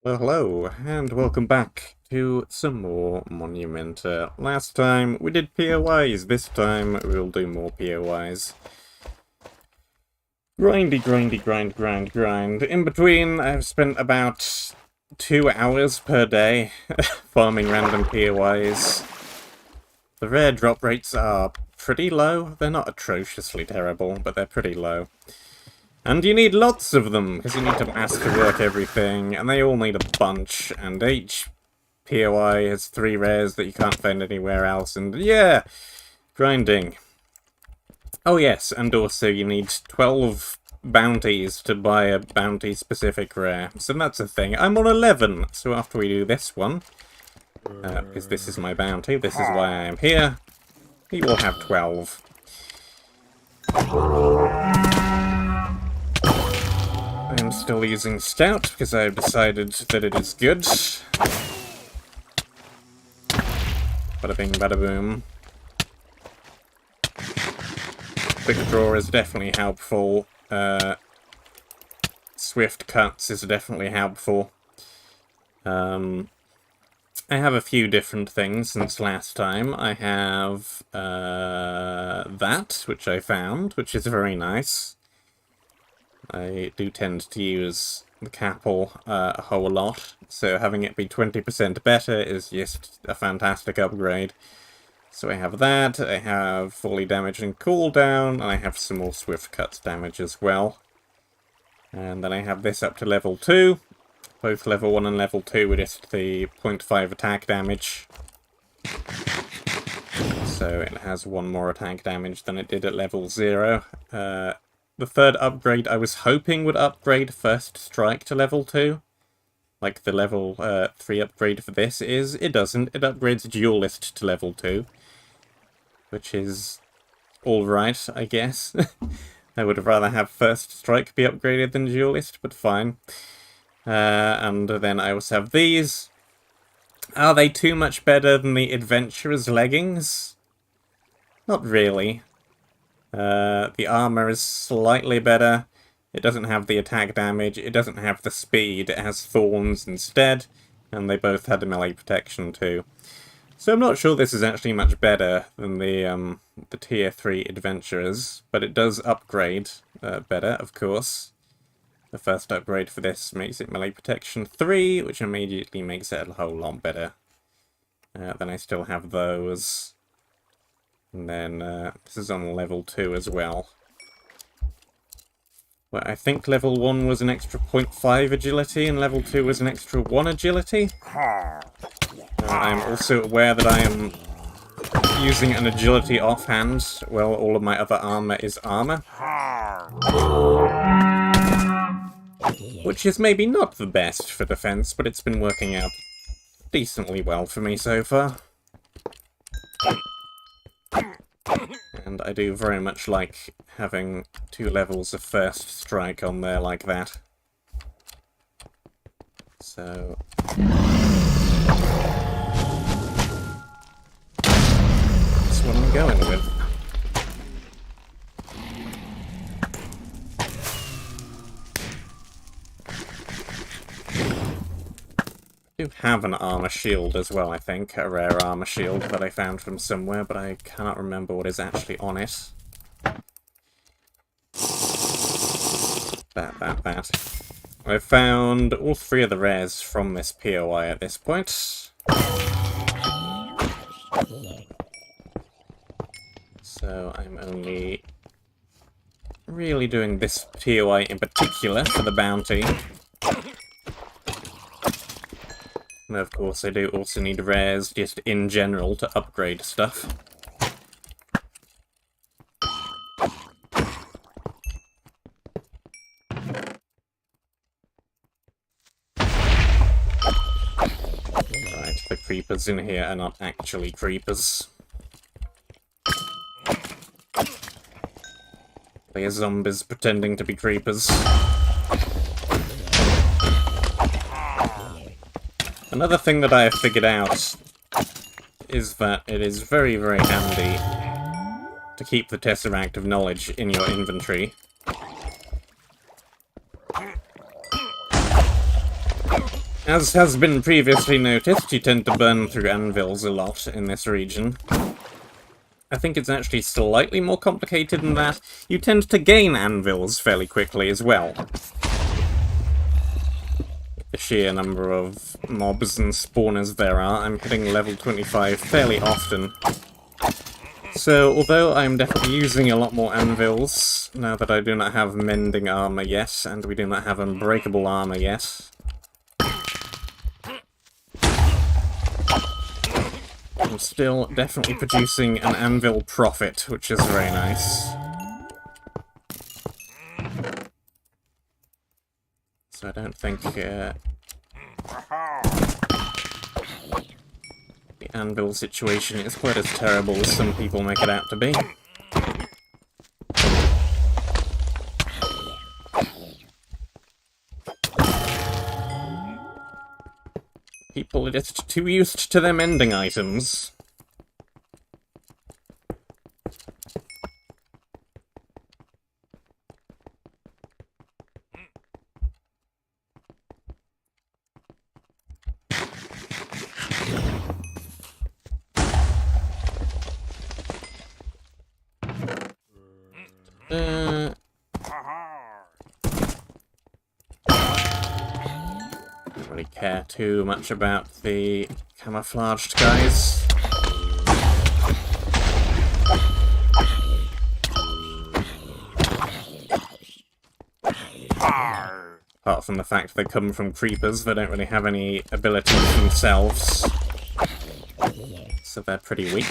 Well, hello, and welcome back to some more Monumenta. Last time we did POIs, this time we'll do more POIs. Grind. In between, I've spent about 2 hours per day farming random POIs. The rare drop rates are pretty low. They're not atrociously terrible, but they're pretty low. And you need lots of them, because you need to masterwork everything, and they all need a bunch, and each POI has 3 rares that you can't find anywhere else, and yeah! Grinding. Oh yes, and also you need 12 bounties to buy a bounty-specific rare, so that's a thing. I'm on 11, so after we do this one, because this is my bounty, this is why I am here, we will have 12. I'm still using Stout, because I've decided that it is good. Bada bing, bada boom. Quick Draw is definitely helpful. Swift Cuts is definitely helpful. I have a few different things since last time. I have that, which I found, which is very nice. I do tend to use the Capel a whole lot, so having it be 20% better is just a fantastic upgrade. So I have that, I have fully damage and cooldown, and I have some more Swift Cuts damage as well. And then I have this up to level 2. Both level 1 and level 2 were just the 0.5 attack damage. So it has 1 more attack damage than it did at level 0. The third upgrade I was hoping would upgrade First Strike to level 2. Like the level 3 upgrade for this is. It doesn't. It upgrades Duelist to level 2. Which is alright, I guess. I would rather have First Strike be upgraded than Duelist, but fine. And then I also have these. Are they too much better than the Adventurer's Leggings? Not really. The armor is slightly better. It doesn't have the attack damage, it doesn't have the speed, it has thorns instead, and they both had melee protection too. So I'm not sure this is actually much better than the tier 3 adventurers, but it does upgrade better, of course. The first upgrade for this makes it melee protection 3, which immediately makes it a whole lot better. Then I still have those. And then this is on level 2 as well. Well, I think level 1 was an extra 0.5 agility, and level 2 was an extra 1 agility. I'm also aware that I am using an agility offhand, while all of my other armor is armor. Which is maybe not the best for defense, but it's been working out decently well for me so far. And I do very much like having 2 levels of First Strike on there like that. So that's what I'm going with. I do have an armor shield as well, I think. A rare armor shield that I found from somewhere, but I cannot remember what is actually on it. That. I've found all 3 of the rares from this POI at this point. So I'm only really doing this POI in particular for the bounty. And of course I do also need rares just in general to upgrade stuff. Right, the creepers in here are not actually creepers. They are zombies pretending to be creepers. Another thing that I have figured out is that it is very, very handy to keep the Tesseract of Knowledge in your inventory. As has been previously noticed, you tend to burn through anvils a lot in this region. I think it's actually slightly more complicated than that. You tend to gain anvils fairly quickly as well. The sheer number of mobs and spawners there are, I'm hitting level 25 fairly often. So, although I'm definitely using a lot more anvils, now that I do not have mending armor yet, and we do not have unbreakable armor yet, I'm still definitely producing an anvil profit, which is very nice. So I don't think the anvil situation is quite as terrible as some people make it out to be. People are just too used to their mending items. Don't really care too much about the camouflaged guys. Apart from the fact they come from creepers, they don't really have any abilities themselves. So they're pretty weak.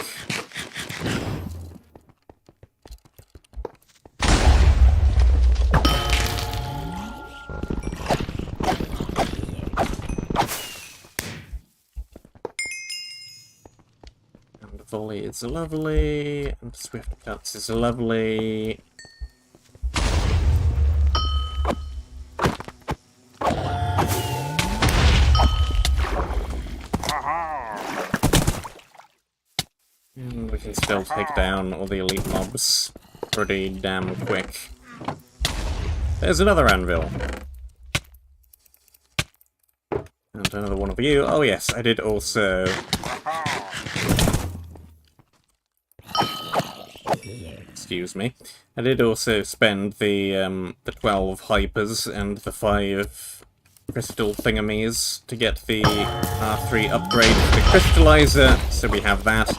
And volley is lovely, and swift cuts is lovely. And we can still take down all the elite mobs pretty damn quick. There's another anvil. And another one of you. Oh yes, I did also... Excuse me. I did also spend the 12 hypers and the 5 crystal thingamies to get the R3 upgrade to the crystallizer, so we have that.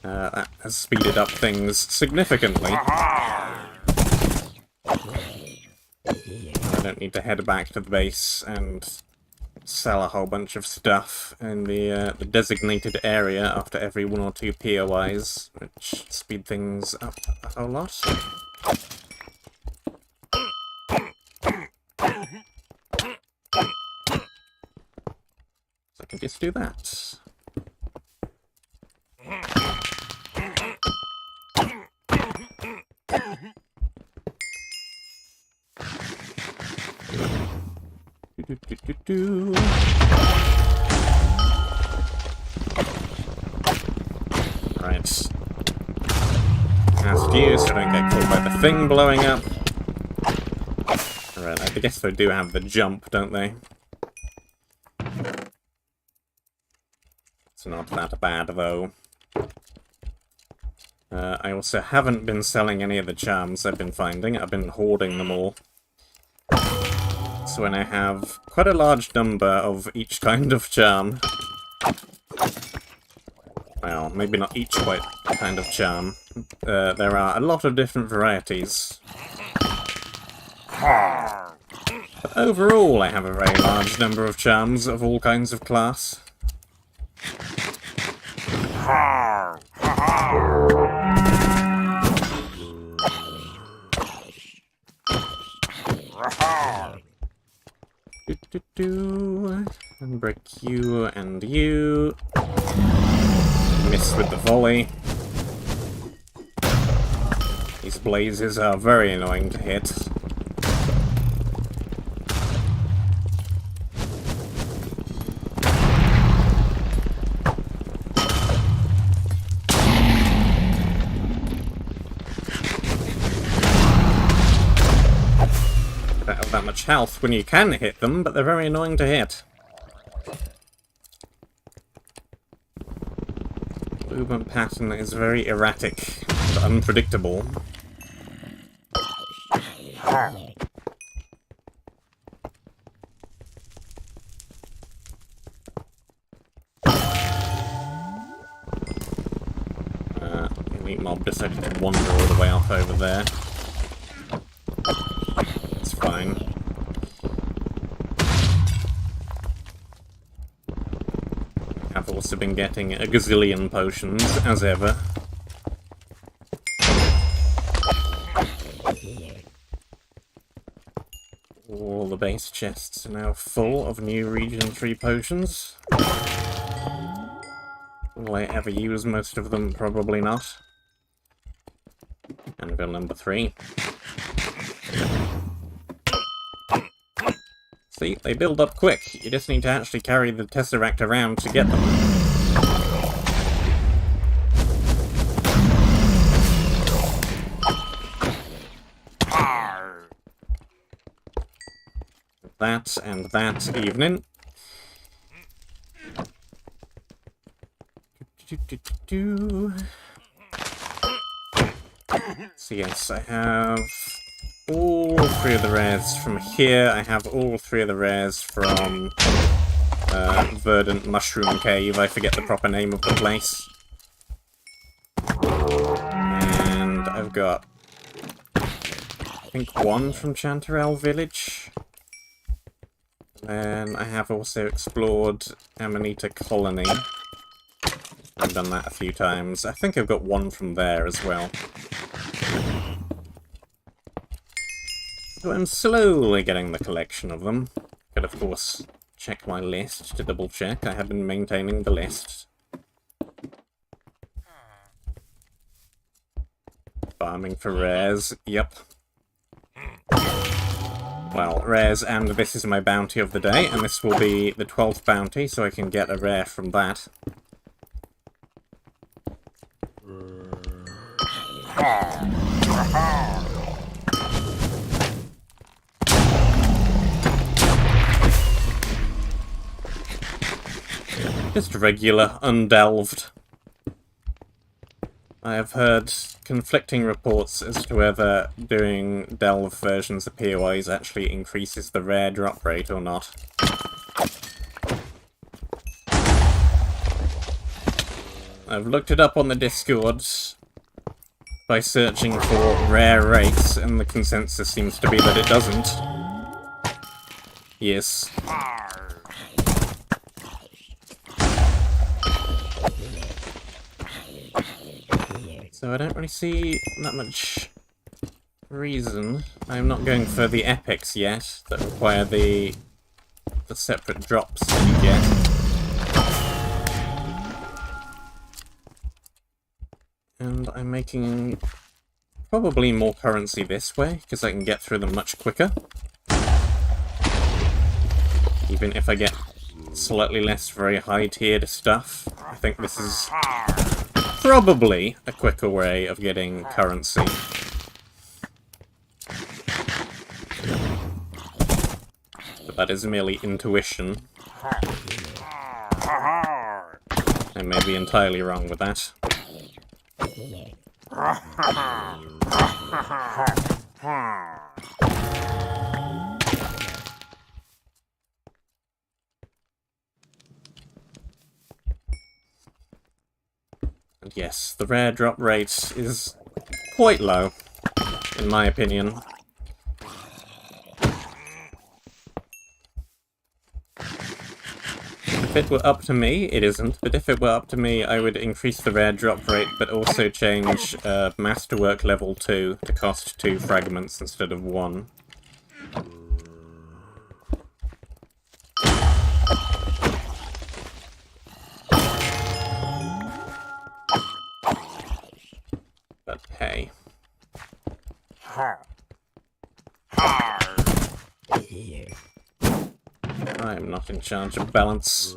That has speeded up things significantly. I don't need to head back to the base and sell a whole bunch of stuff in the designated area after every 1 or 2 POIs, which speed things up a whole lot. So I can just do that. Right. Past you, so don't get caught by the thing blowing up. Right, I guess they do have the jump, don't they? It's not that bad, though. I also haven't been selling any of the charms I've been finding. I've been hoarding them all. So when I have quite a large number of each kind of charm... Well, maybe not each quite kind of charm. There are a lot of different varieties. But overall, I have a very large number of charms of all kinds of class. And break you and you. Miss with the volley. These blazes are very annoying to hit. Don't have that much health when you can hit them, but they're very annoying to hit. movement pattern is very erratic and unpredictable. Elite mob decided to wander all the way off over there. It's fine. I've also been getting a gazillion potions, as ever. All the base chests are now full of new Region 3 potions. Will I ever use most of them? Probably not. Anvil number 3. See, they build up quick. You just need to actually carry the Tesseract around to get them. That and that evening. So yes, I have all 3 of the rares from here. I have all 3 of the rares from Verdant Mushroom Cave. I forget the proper name of the place. And I've got, I think, 1 from Chanterelle Village. And I have also explored Amanita Colony. I've done that a few times. I think I've got 1 from there as well. So I'm slowly getting the collection of them. Could of course check my list to double check. I have been maintaining the list. Farming for rares, yep. Well, rares, and this is my bounty of the day, and this will be the 12th bounty, so I can get a rare from that. Just regular, undelved. I have heard conflicting reports as to whether doing delve versions of POIs actually increases the rare drop rate or not. I've looked it up on the Discord by searching for rare rates, and the consensus seems to be that it doesn't. Yes. So I don't really see that much reason. I'm not going for the epics yet, that require the separate drops that you get. And I'm making probably more currency this way, because I can get through them much quicker. Even if I get slightly less very high-tiered stuff, I think this is probably a quicker way of getting currency. But that is merely intuition. I may be entirely wrong with that. And yes, the rare drop rate is quite low, in my opinion. If it were up to me, it isn't, but if it were up to me, I would increase the rare drop rate, but also change Masterwork level 2 to cost 2 fragments instead of 1. But hey. I am not in charge of balance.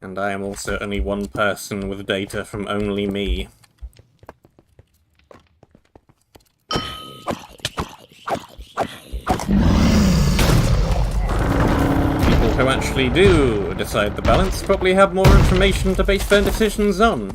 And I am also only one person with data from only me. People who actually do decide the balance probably have more information to base their decisions on.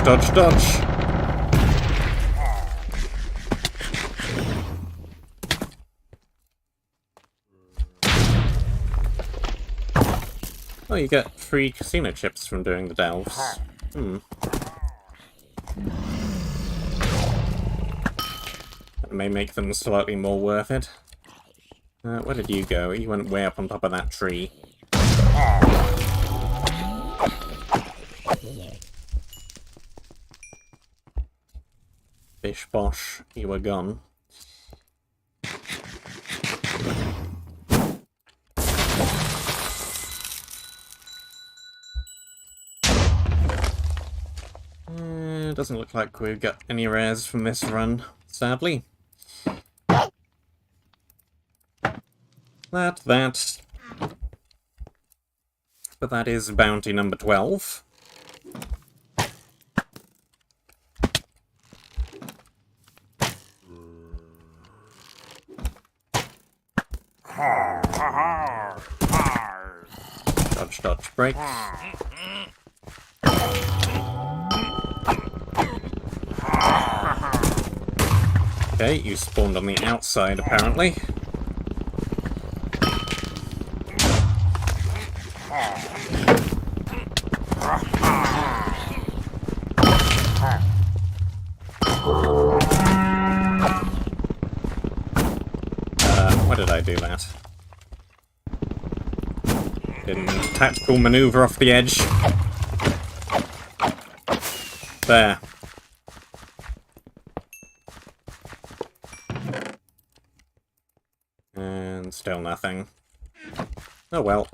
Dodge, dodge. Oh, you get free casino chips from doing the delves. That may make them slightly more worth it. Where did you go? You went way up on top of that tree. Bish bosh, you were gone. Doesn't look like we've got any rares from this run, sadly. But that is bounty number 12. Dodge, dodge, break. Okay, you spawned on the outside, apparently. Why did I do that? Didn't tactical maneuver off the edge. There. And still nothing. Oh well.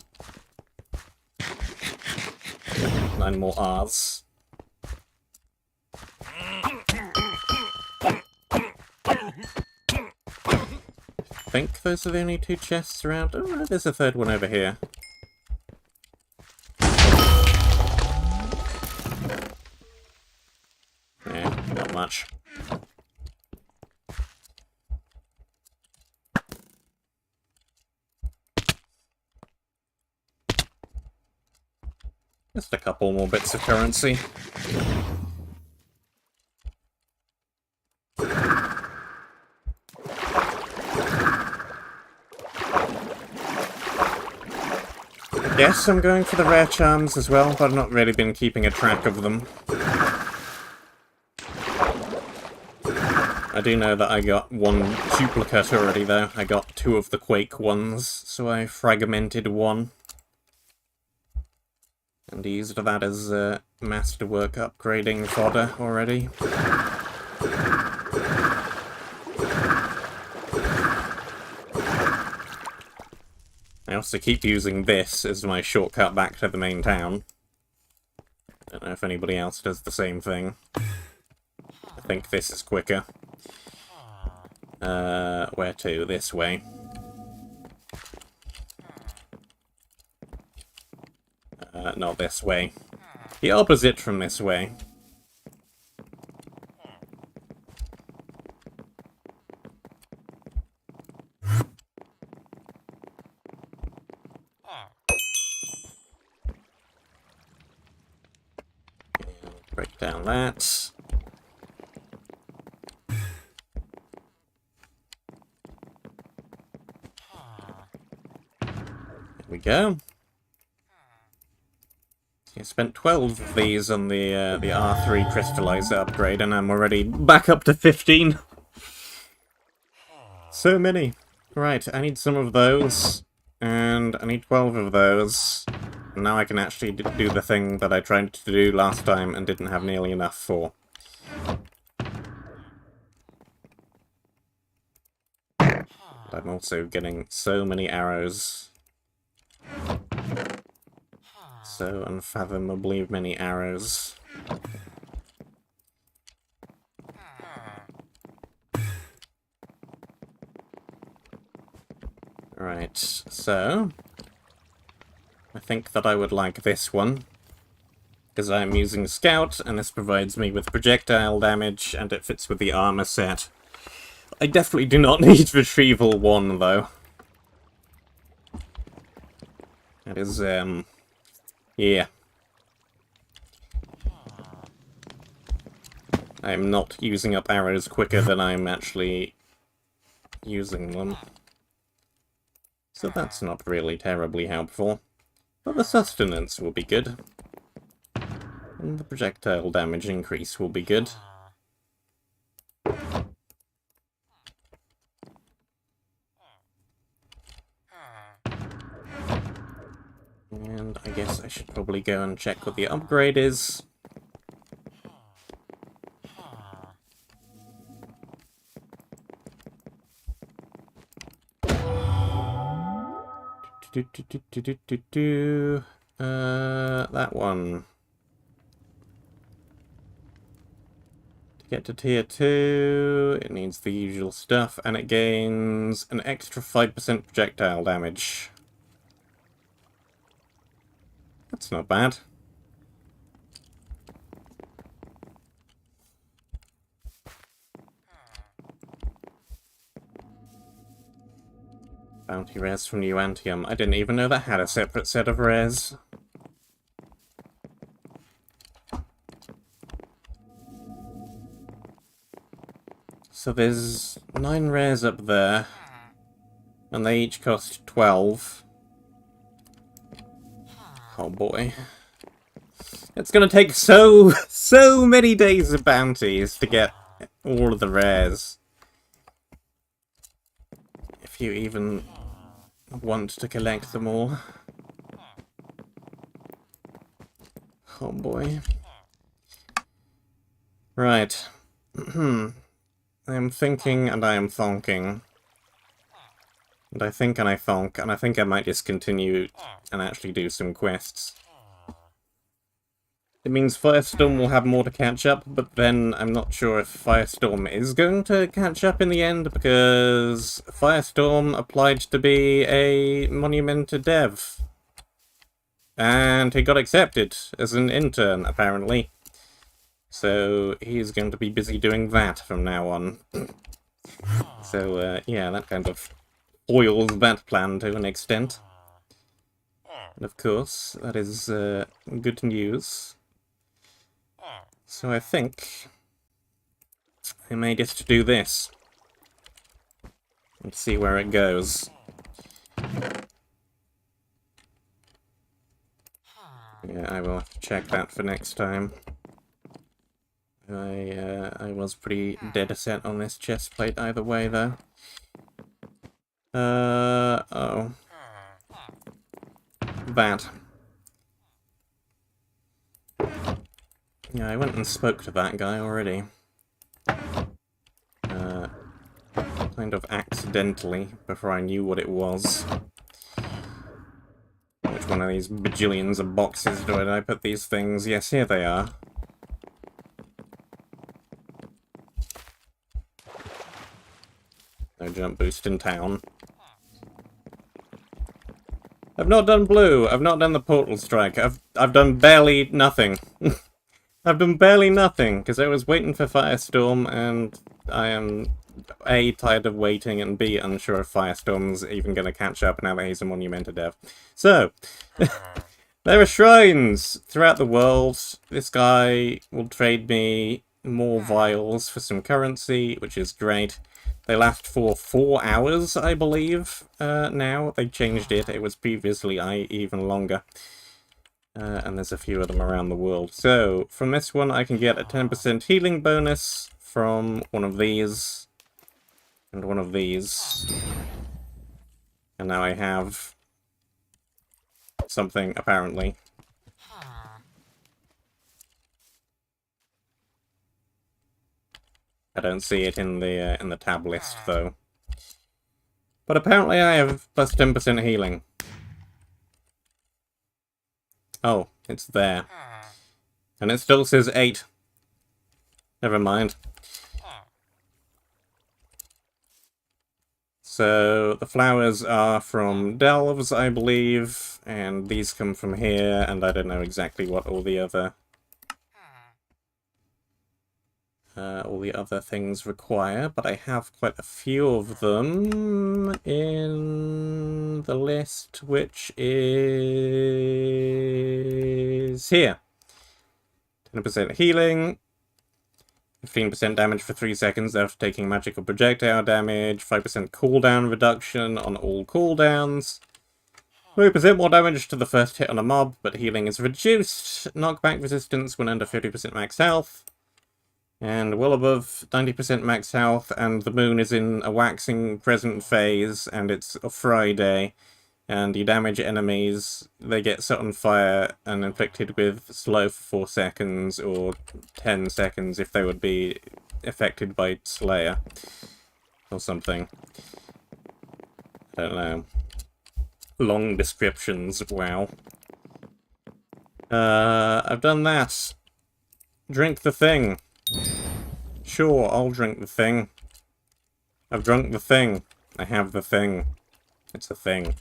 9 more R's. I think those are the only 2 chests around. Oh, no, there's a third one over here. Yeah, not much. Just a couple more bits of currency. Yes, I'm going for the rare charms as well, but I've not really been keeping a track of them. I do know that I got 1 duplicate already though. I got 2 of the Quake ones, so I fragmented 1. And used that as masterwork upgrading fodder already. I also keep using this as my shortcut back to the main town. Don't know if anybody else does the same thing. I think this is quicker. Where to? This way. Not this way. The opposite from this way. Break down that. There we go. I spent 12 of these on the R3 crystallizer upgrade, and I'm already back up to 15. So many. Right, I need some of those, and I need 12 of those. Now I can actually do the thing that I tried to do last time and didn't have nearly enough for. I'm also getting so many arrows. So unfathomably many arrows. Right, so I think that I would like this one, because I'm using Scout, and this provides me with projectile damage, and it fits with the armor set. I definitely do not need Retrieval 1, though. That is, yeah. I'm not using up arrows quicker than I'm actually using them. So that's not really terribly helpful. But the sustenance will be good. And the projectile damage increase will be good. And I guess I should probably go and check what the upgrade is. That one. To get to tier 2, it needs the usual stuff, and it gains an extra 5% projectile damage. That's not bad. Bounty rares from New Antium. I didn't even know that had a separate set of rares. So there's 9 rares up there, and they each cost 12. Oh boy. It's gonna take so many days of bounties to get all of the rares. If you even want to collect them all. Oh boy. Right. I am thinking and I am thonking. And I think and I thonk, and I think I might discontinue and actually do some quests. It means Firestorm will have more to catch up, but then I'm not sure if Firestorm is going to catch up in the end, because Firestorm applied to be a Monumenta dev. And he got accepted as an intern, apparently. So he's going to be busy doing that from now on. So, yeah, that kind of foils that plan to an extent. And of course, that is good news. So I think I may just do this and see where it goes. Yeah, I will have to check that for next time. I was pretty dead set on this chest plate either way, though. Oh. That. Yeah, I went and spoke to that guy already. Kind of accidentally, before I knew what it was. Which one of these bajillions of boxes did I put these things? Yes, here they are. No jump boost in town. I've not done blue. I've not done the portal strike. I've done barely nothing. I've done barely nothing, because I was waiting for Firestorm, and I am A, tired of waiting, and B, unsure if Firestorm's even going to catch up now that he's a Monumenta dev. So, there are shrines throughout the world. This guy will trade me more vials for some currency, which is great. They last for 4 hours, I believe, now. They changed it. It was previously even longer. And there's a few of them around the world. So, from this one, I can get a 10% healing bonus from one of these. And one of these. And now I have something, apparently. I don't see it in the tab list, though. But apparently I have plus 10% healing. Oh, it's there. And it still says 8. Never mind. So, the flowers are from Delves, I believe, and these come from here, and I don't know exactly what all the other things require, but I have quite a few of them in the list, which is here. 10% healing, 15% damage for 3 seconds after taking magic or projectile damage, 5% cooldown reduction on all cooldowns, 3% more damage to the first hit on a mob, but healing is reduced, knockback resistance when under 50% max health, and well above 90% max health, and the moon is in a waxing crescent phase, and it's a Friday, and you damage enemies, they get set on fire and inflicted with slow for 4 seconds, or 10 seconds if they would be affected by Slayer, or something. I don't know. Long descriptions, wow. I've done that. Drink the thing. Sure, I'll drink the thing. I've drunk the thing. I have the thing. It's a thing.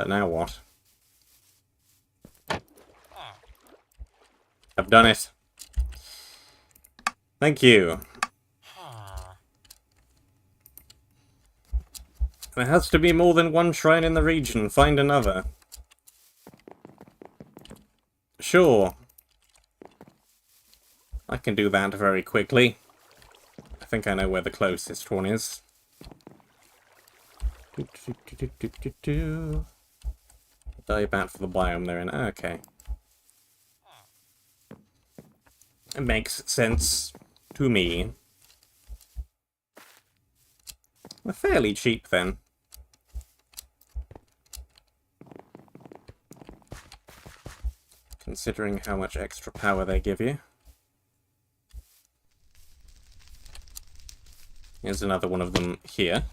Now what? I've done it. Thank you. There has to be more than one shrine in the region. Find another. Sure. I can do that very quickly. I think I know where the closest one is. Diabat for the biome they're in. Okay. It makes sense to me. They're fairly cheap then. Considering how much extra power they give you. Here's another one of them here.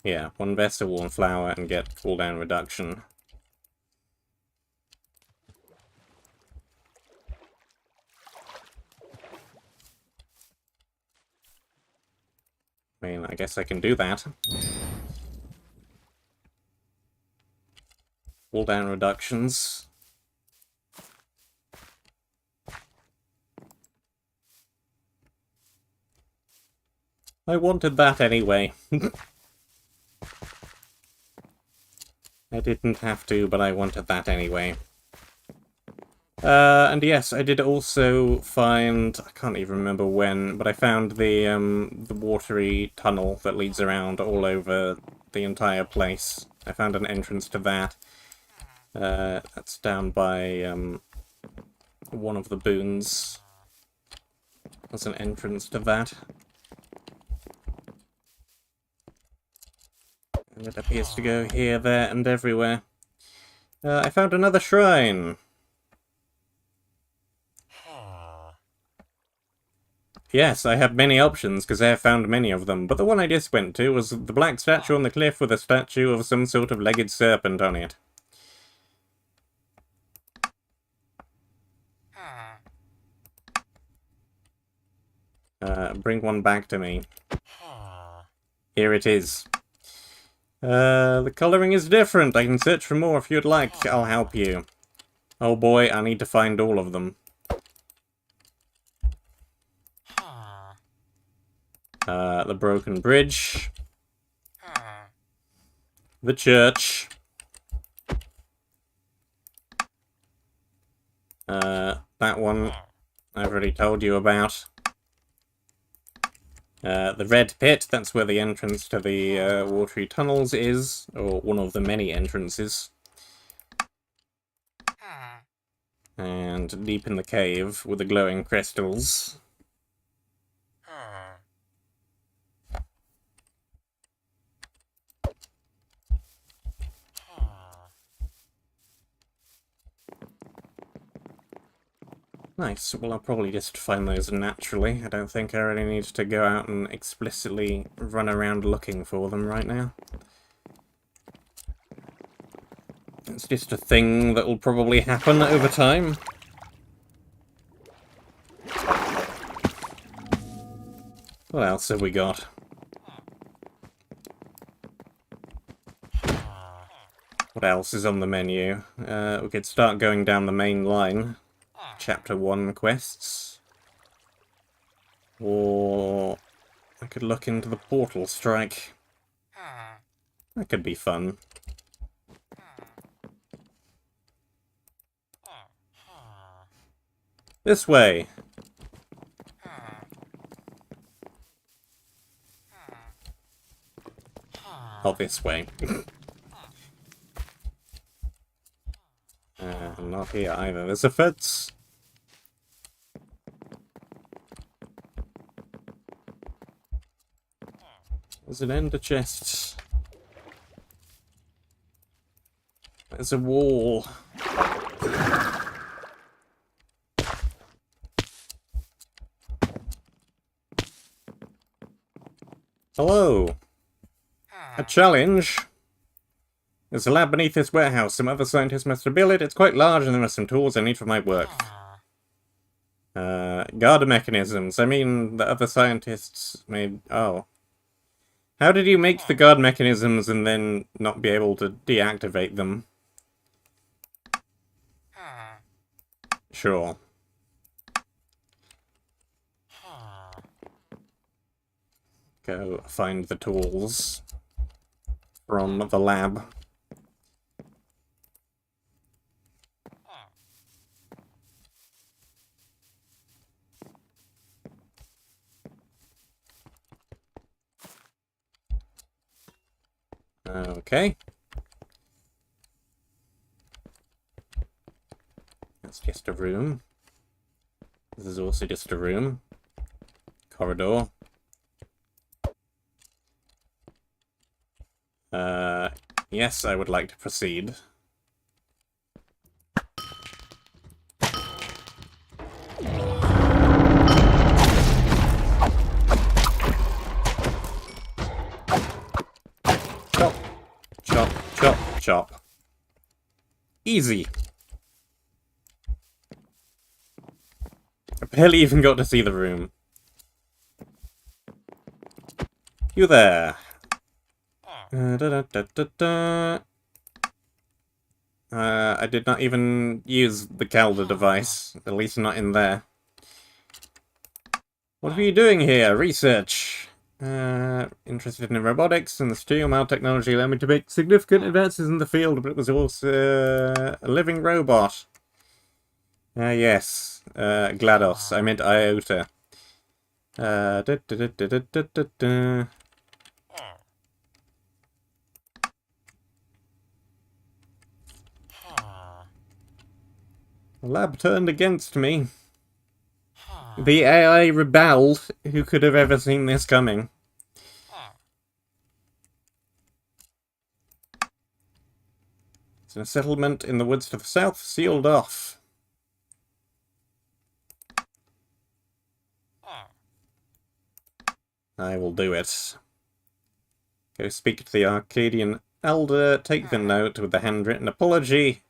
Yeah, 1 vessel, 1 flower, and get cooldown reduction. I mean, I guess I can do that. Cooldown reductions. I wanted that anyway. I didn't have to, but I wanted that anyway. And yes, I did also find, I can't even remember when, but I found the watery tunnel that leads around all over the entire place. I found an entrance to that. That's down by one of the boons. There's an entrance to that. And it appears to go here, there, and everywhere. I found another shrine. Yes, I have many options, because I have found many of them, but the one I just went to was the black statue on the cliff with a statue of some sort of legged serpent on it. Bring one back to me. Here it is. The colouring is different. I can search for more if you'd like. I'll help you. Oh boy, I need to find all of them. The broken bridge. The church. That one I've already told you about. The red pit, that's where the entrance to the watery tunnels is, or one of the many entrances. And deep in the cave with the glowing crystals. Nice. Well, I'll probably just find those naturally. I don't think I really need to go out and explicitly run around looking for them right now. It's just a thing that will probably happen over time. What else have we got? What else is on the menu? We could start going down the main line. Chapter 1 quests. Or I could look into the portal strike. That could be fun. This way! Oh, this way. Not here either. There's a fence! There's an ender chest. There's a wall. Hello! A challenge! There's a lab beneath this warehouse. Some other scientists must have built it. It's quite large and there are some tools I need for my work. Guard mechanisms. I mean, the other scientists made... Oh. How did you make the guard mechanisms and then not be able to deactivate them? Sure. Go find the tools from the lab. Okay. That's just a room. This is also just a room. Corridor. Yes, I would like to proceed. Chop, chop, chop, chop. Easy. I barely even got to see the room. You there. I did not even use the Calder device, at least not in there. What are you doing here? Research. Interested in robotics and the steel mild technology allowed me to make significant advances in the field, but it was also a living robot. Yes. GLaDOS. I meant IOTA. The lab turned against me. The AI rebelled. Who could have ever seen this coming? It's a settlement in the woods to the south, sealed off. I will do it. Go speak to the Arcadian Elder, take the note with the handwritten apology,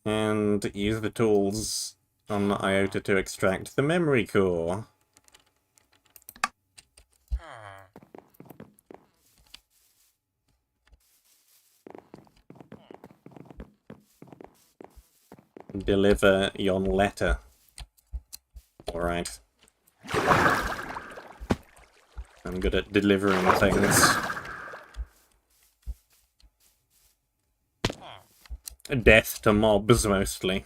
and use the tools on IOTA to extract the memory core. Deliver yon letter. Alright. I'm good at delivering things. Death to mobs, mostly.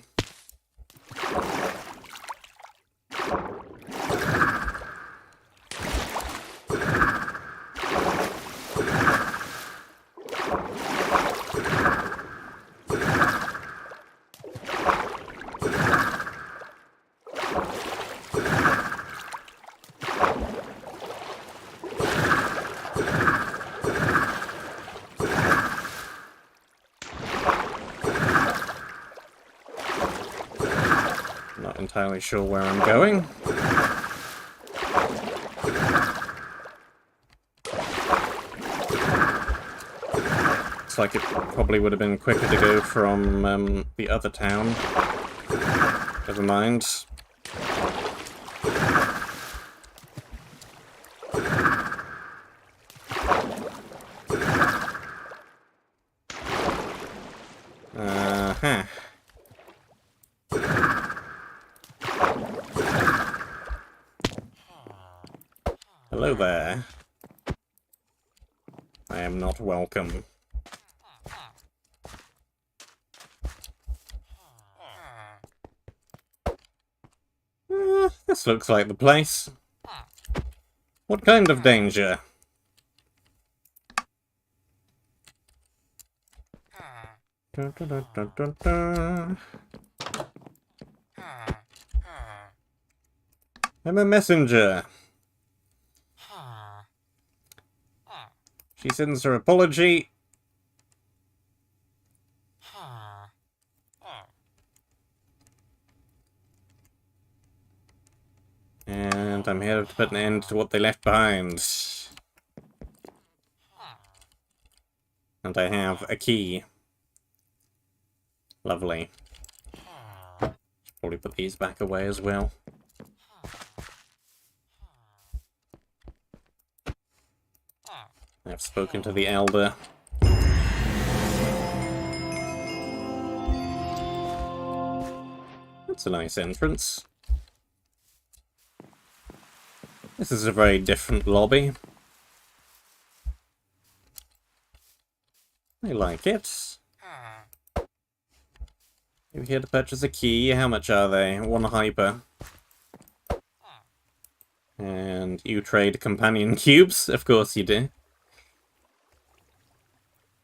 Not entirely sure where I'm going. Looks like it probably would have been quicker to go from the other town. Never mind. Uh-huh. Hello there. I am not welcome. This looks like the place. What kind of danger? Dun, dun, dun, dun, dun, dun. I'm a messenger. She sends her apology. And I'm here to put an end to what they left behind. And I have a key. Lovely. Should probably put these back away as well. I've spoken to the elder. That's a nice entrance. This is a very different lobby. I like it. You're here to purchase a key. How much are they? 1 hyper. And you trade companion cubes? Of course you do.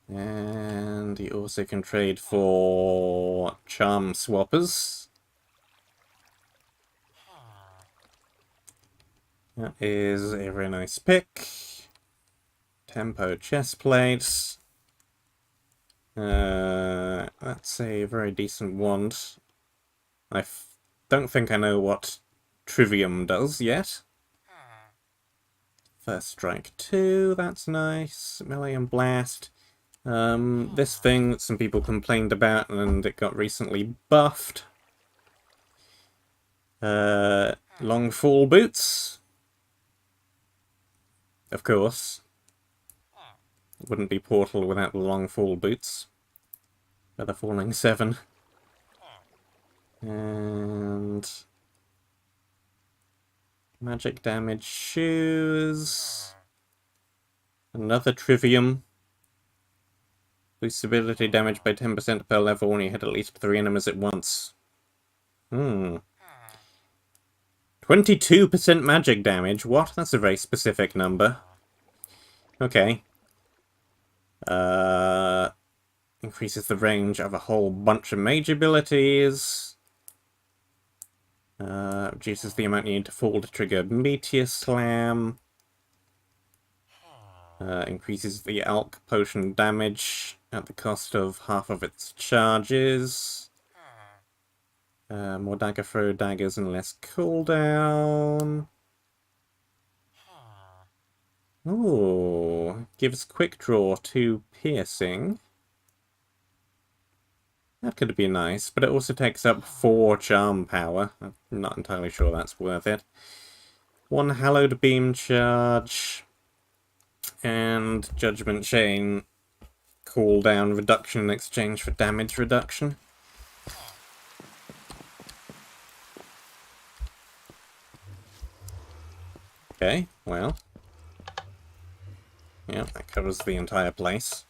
And you also can trade for charm swappers. That is a very nice pick. Tempo chest plates. That's a very decent wand. I don't think I know what Trivium does yet. First Strike 2, that's nice. Melee and Blast. This thing that some people complained about and it got recently buffed. Long fall boots. Of course. It wouldn't be Portal without the long fall boots. Feather Falling 7. And magic damage shoes. Another Trivium. Boosts ability damage by 10% per level when you hit at least 3 enemies at once. 22% magic damage? What? That's a very specific number. Okay. Increases the range of a whole bunch of mage abilities. Reduces the amount you need to fall to trigger Meteor Slam. Increases the Alk Potion damage at the cost of half of its charges. More dagger throw daggers and less cooldown. Ooh, gives quick draw 2 piercing. That could be nice, but it also takes up 4 charm power. I'm not entirely sure that's worth it. 1 hallowed beam charge. And Judgment Chain cooldown reduction in exchange for damage reduction. Okay, well. Yeah, that covers the entire place.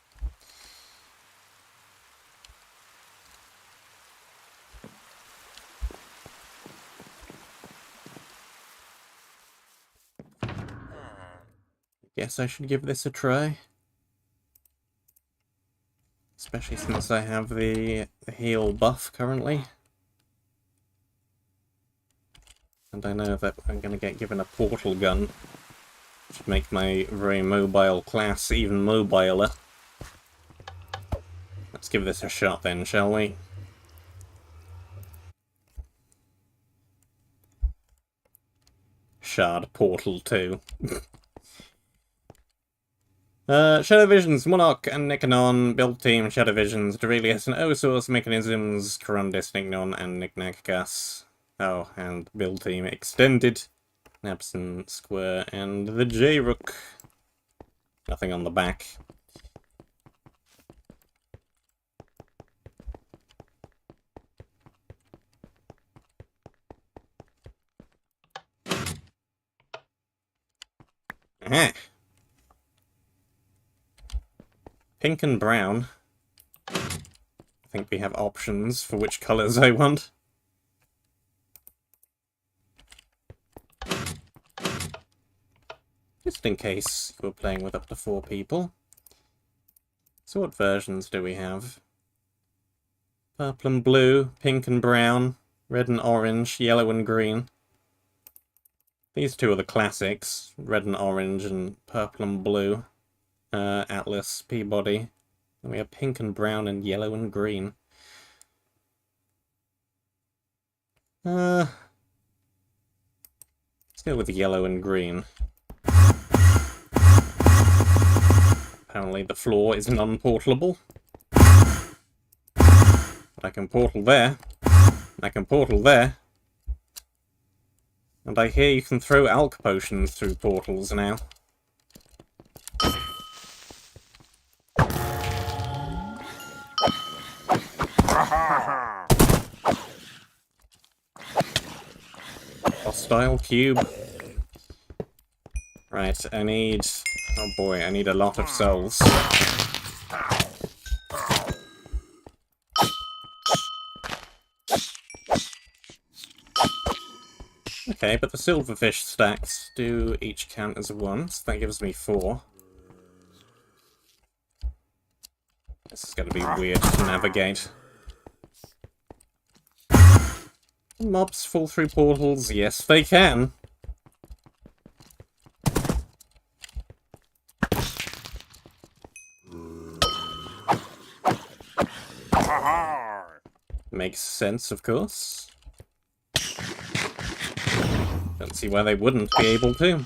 Guess I should give this a try. Especially since I have the heal buff currently. And I know that I'm going to get given a portal gun. Which would make my very mobile class even mobiler. Let's give this a shot then, shall we? shard portal too. Shadow Visions, Monarch and Nikanon, Build Team, Shadow Visions, Dorelius and O-Source, Mechanisms, Corundus, Nignon, and Knickknackgas. Oh, and Build Team Extended, Nabson, Square, and the J-Rook. Nothing on the back. Aha! Pink and brown. I think we have options for which colours I want. Just in case we're playing with up to 4 people. So what versions do we have? Purple and blue, pink and brown, red and orange, yellow and green. These two are the classics, red and orange and purple and blue. Atlas, Peabody. And we have pink and brown and yellow and green. Let's go with yellow and green. Apparently the floor is non-portalable. But I can portal there. I can portal there. And I hear you can throw alk potions through portals now. Hostile cube. Right, I need... oh boy, I need a lot of souls. Okay, but the silverfish stacks do each count as 1, so that gives me 4. This is going to be weird to navigate. Can mobs fall through portals? Yes, they can. Makes sense, of course. Don't see why they wouldn't be able to.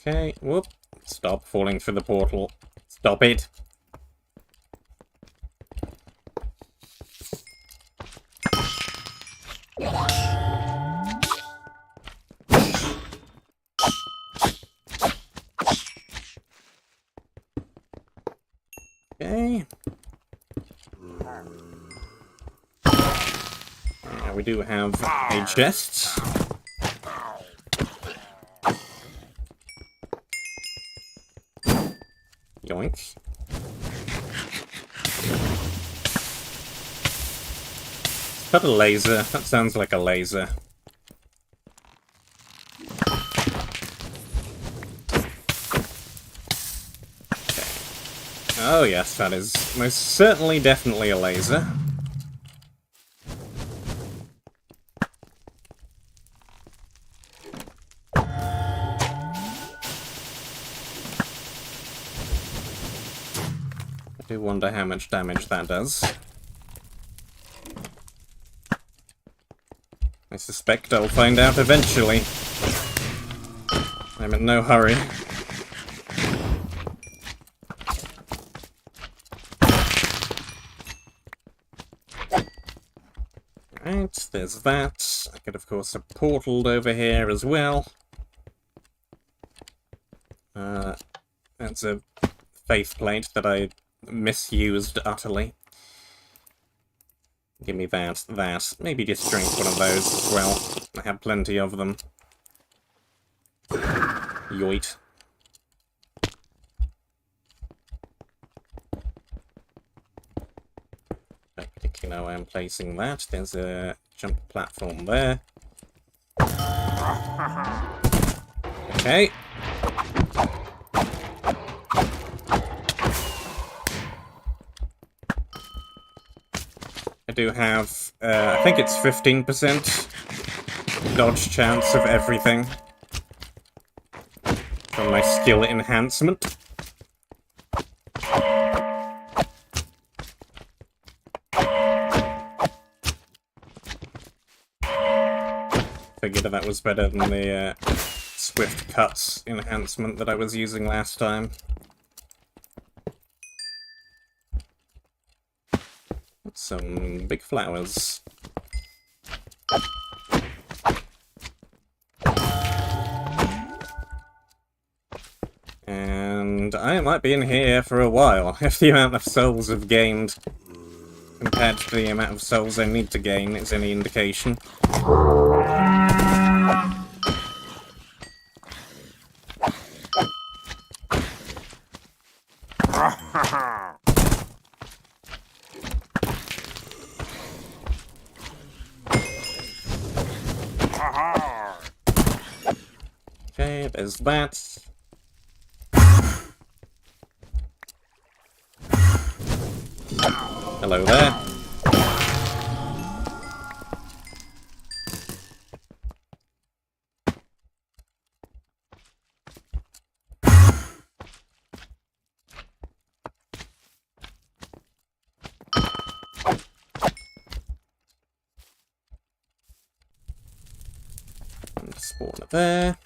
Okay, whoop. Stop falling through the portal. Stop it. Okay. We do have a chest. Yoink. Is that a laser? That sounds like a laser. Oh yes, that is most certainly definitely a laser. I do wonder how much damage that does. I suspect I'll find out eventually. I'm in no hurry. Right, there's that. I could, of course, have portaled over here as well. That's a faith plate that I misused utterly. Give me that. Maybe just drink one of those as well. I have plenty of them. Yoit. Don't particularly know where I'm placing that. There's a jump platform there. Okay. I do have, I think it's 15% dodge chance of everything from my skill enhancement. Figured that was better than the Swift Cuts enhancement that I was using last time. Some big flowers. And I might be in here for a while, if the amount of souls I've gained compared to the amount of souls I need to gain is any indication. Okay, there's that. Hello there. And spawner there.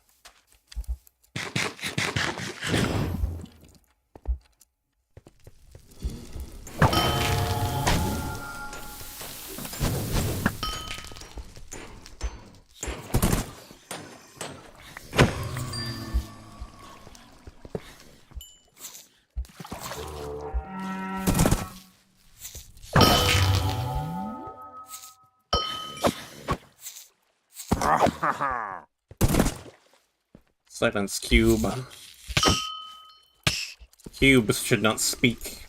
Silence, Cube. Cubes should not speak.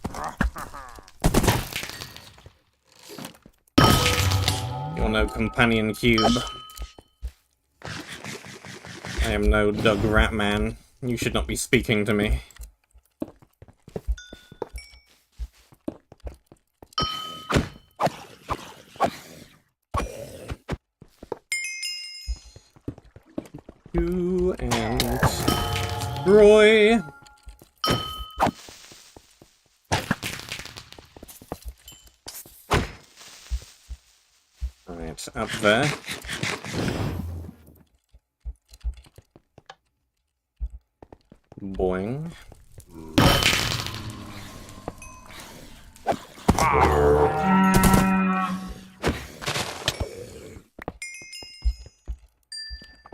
You're no companion cube. I am no Doug Ratman. You should not be speaking to me. You and Roy. Right, up there. Boing.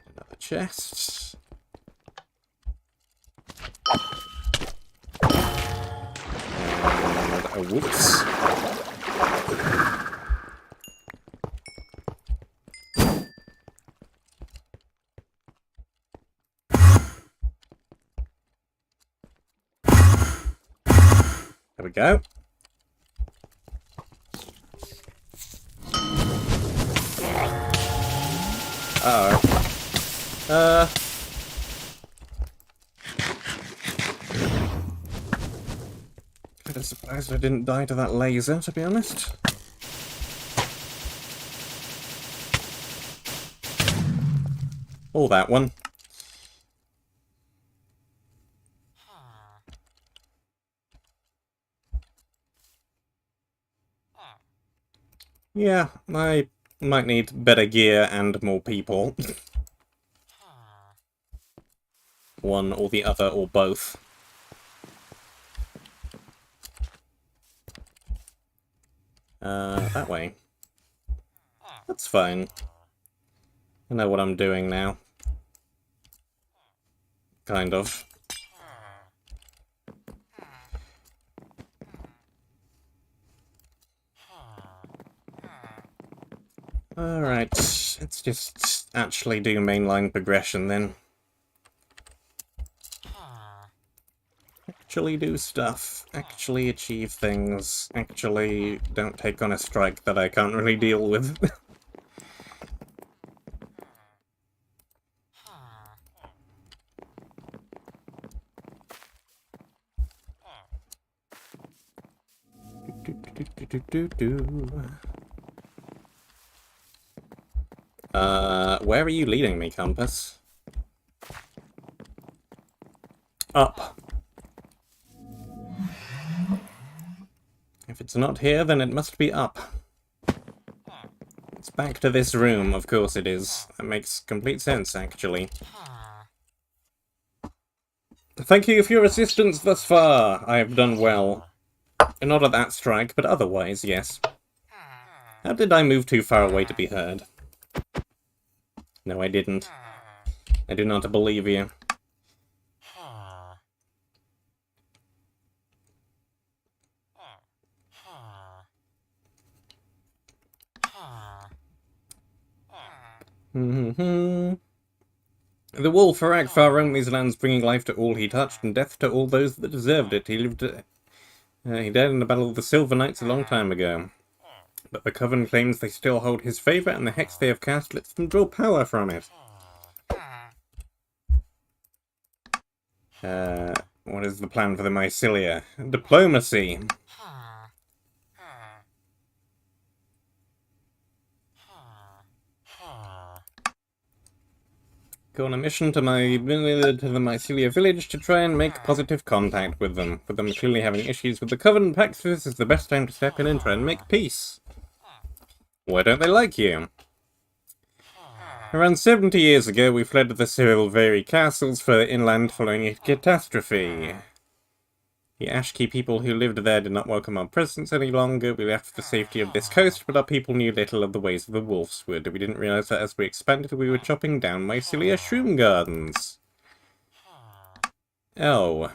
Another chest. And a whoops. There we go. Uh-oh. Kind of surprised I didn't die to that laser, to be honest. Or that one. Yeah, I might need better gear and more people. One or the other, or both. That way. That's fine. I know what I'm doing now. Kind of. Alright, let's just actually do mainline progression then. Actually do stuff, actually achieve things, actually don't take on a strike that I can't really deal with. Where are you leading me, Compass? Up. If it's not here, then it must be up. It's Back to this room, of course it is. That makes complete sense, actually. Thank you for your assistance thus far. I have done well. Not at that strike, but otherwise, yes. How did I move too far away to be heard? No, I didn't. I do not believe you. The wolf Arakfar roamed these lands, bringing life to all he touched, and death to all those that deserved it. He died in the Battle of the Silver Knights a long time ago. But the Coven claims they still hold his favour, and the hex they have cast lets them draw power from it. What is the plan for the Mycelia? Diplomacy. Go on a mission to the Mycelia village to try and make positive contact with them. With them clearly having issues with the Coven, perhaps this is the best time to step in and try and make peace. Why don't they like you? Around 70 years ago, we fled to the Silveri castles further inland following a catastrophe. The Ashkey people who lived there did not welcome our presence any longer. We left for the safety of this coast, but our people knew little of the ways of the Wolfswood. We didn't realize that as we expanded, we were chopping down Mycelia shroom gardens. Oh.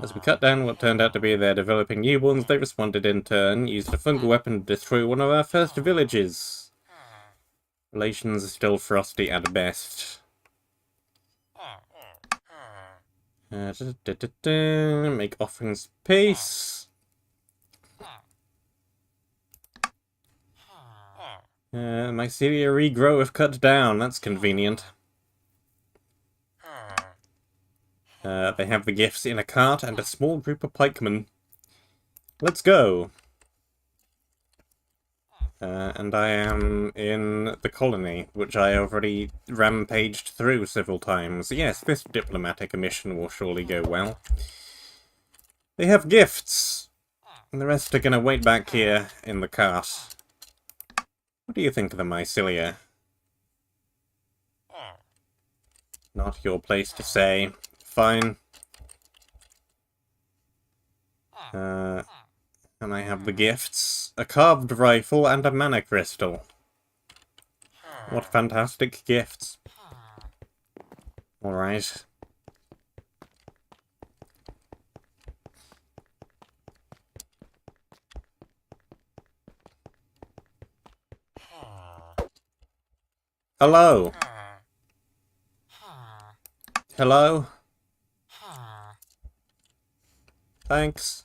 As we cut down what turned out to be their developing newborns, they responded in turn, used a fungal weapon to destroy one of our first villages. Relations are still frosty at best. Make offerings of peace. Mycelia regrow if cut down. That's convenient. They have the gifts in a cart and a small group of pikemen. Let's go. And I am in the colony, which I already rampaged through several times. Yes, this diplomatic mission will surely go well. They have gifts, and the rest are going to wait back here in the cart. What do you think of the Mycelia? Not your place to say. Fine. And I have the gifts. A carved rifle and a mana crystal. What fantastic gifts. Alright. Hello. Hello. Thanks.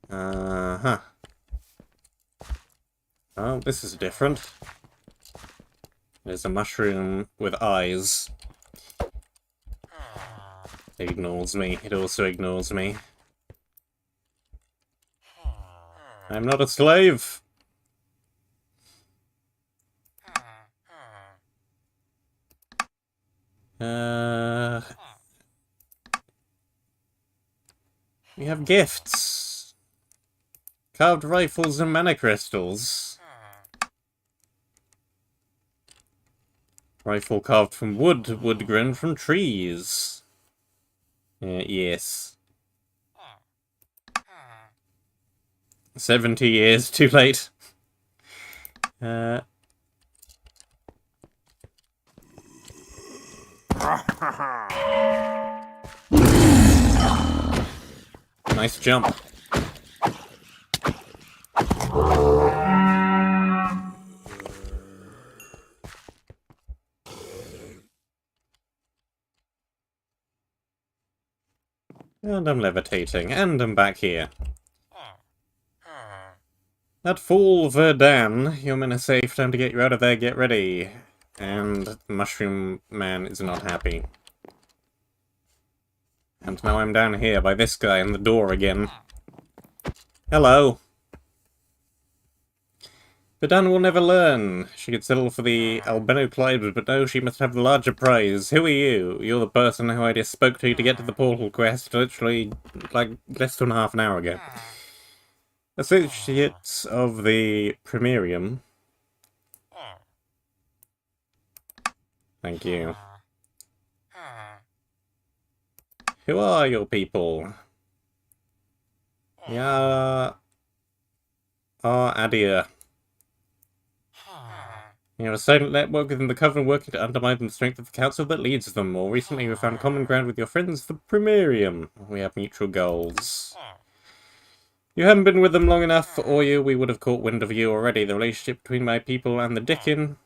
Uh-huh. Oh, this is different. There's a mushroom with eyes. It ignores me. It also ignores me. I'm not a slave! We have gifts. Carved rifles and mana crystals. Rifle carved from wood, wood grown from trees. Yes. 70 years too late. Nice jump. And I'm levitating, and I'm back here. That fool Verdan, your men are safe, time to get you out of there, get ready. And Mushroom Man is not happy. And now I'm down here by this guy in the door again. Hello. Badan will never learn. She could settle for the albino climbers, but no, she must have the larger prize. Who are you? You're the person who I just spoke to get to the portal quest, literally, like, less than half an hour ago. Associates of the Primarium. Thank you. Who are your people? Yeah. Adia. You have a silent network within the Covenant working to undermine the strength of the Council that leads them. More recently, we found common ground with your friends, the Primarium. We have mutual goals. You haven't been with them long enough, or we would have caught wind of you already. The relationship between my people and the Dickin.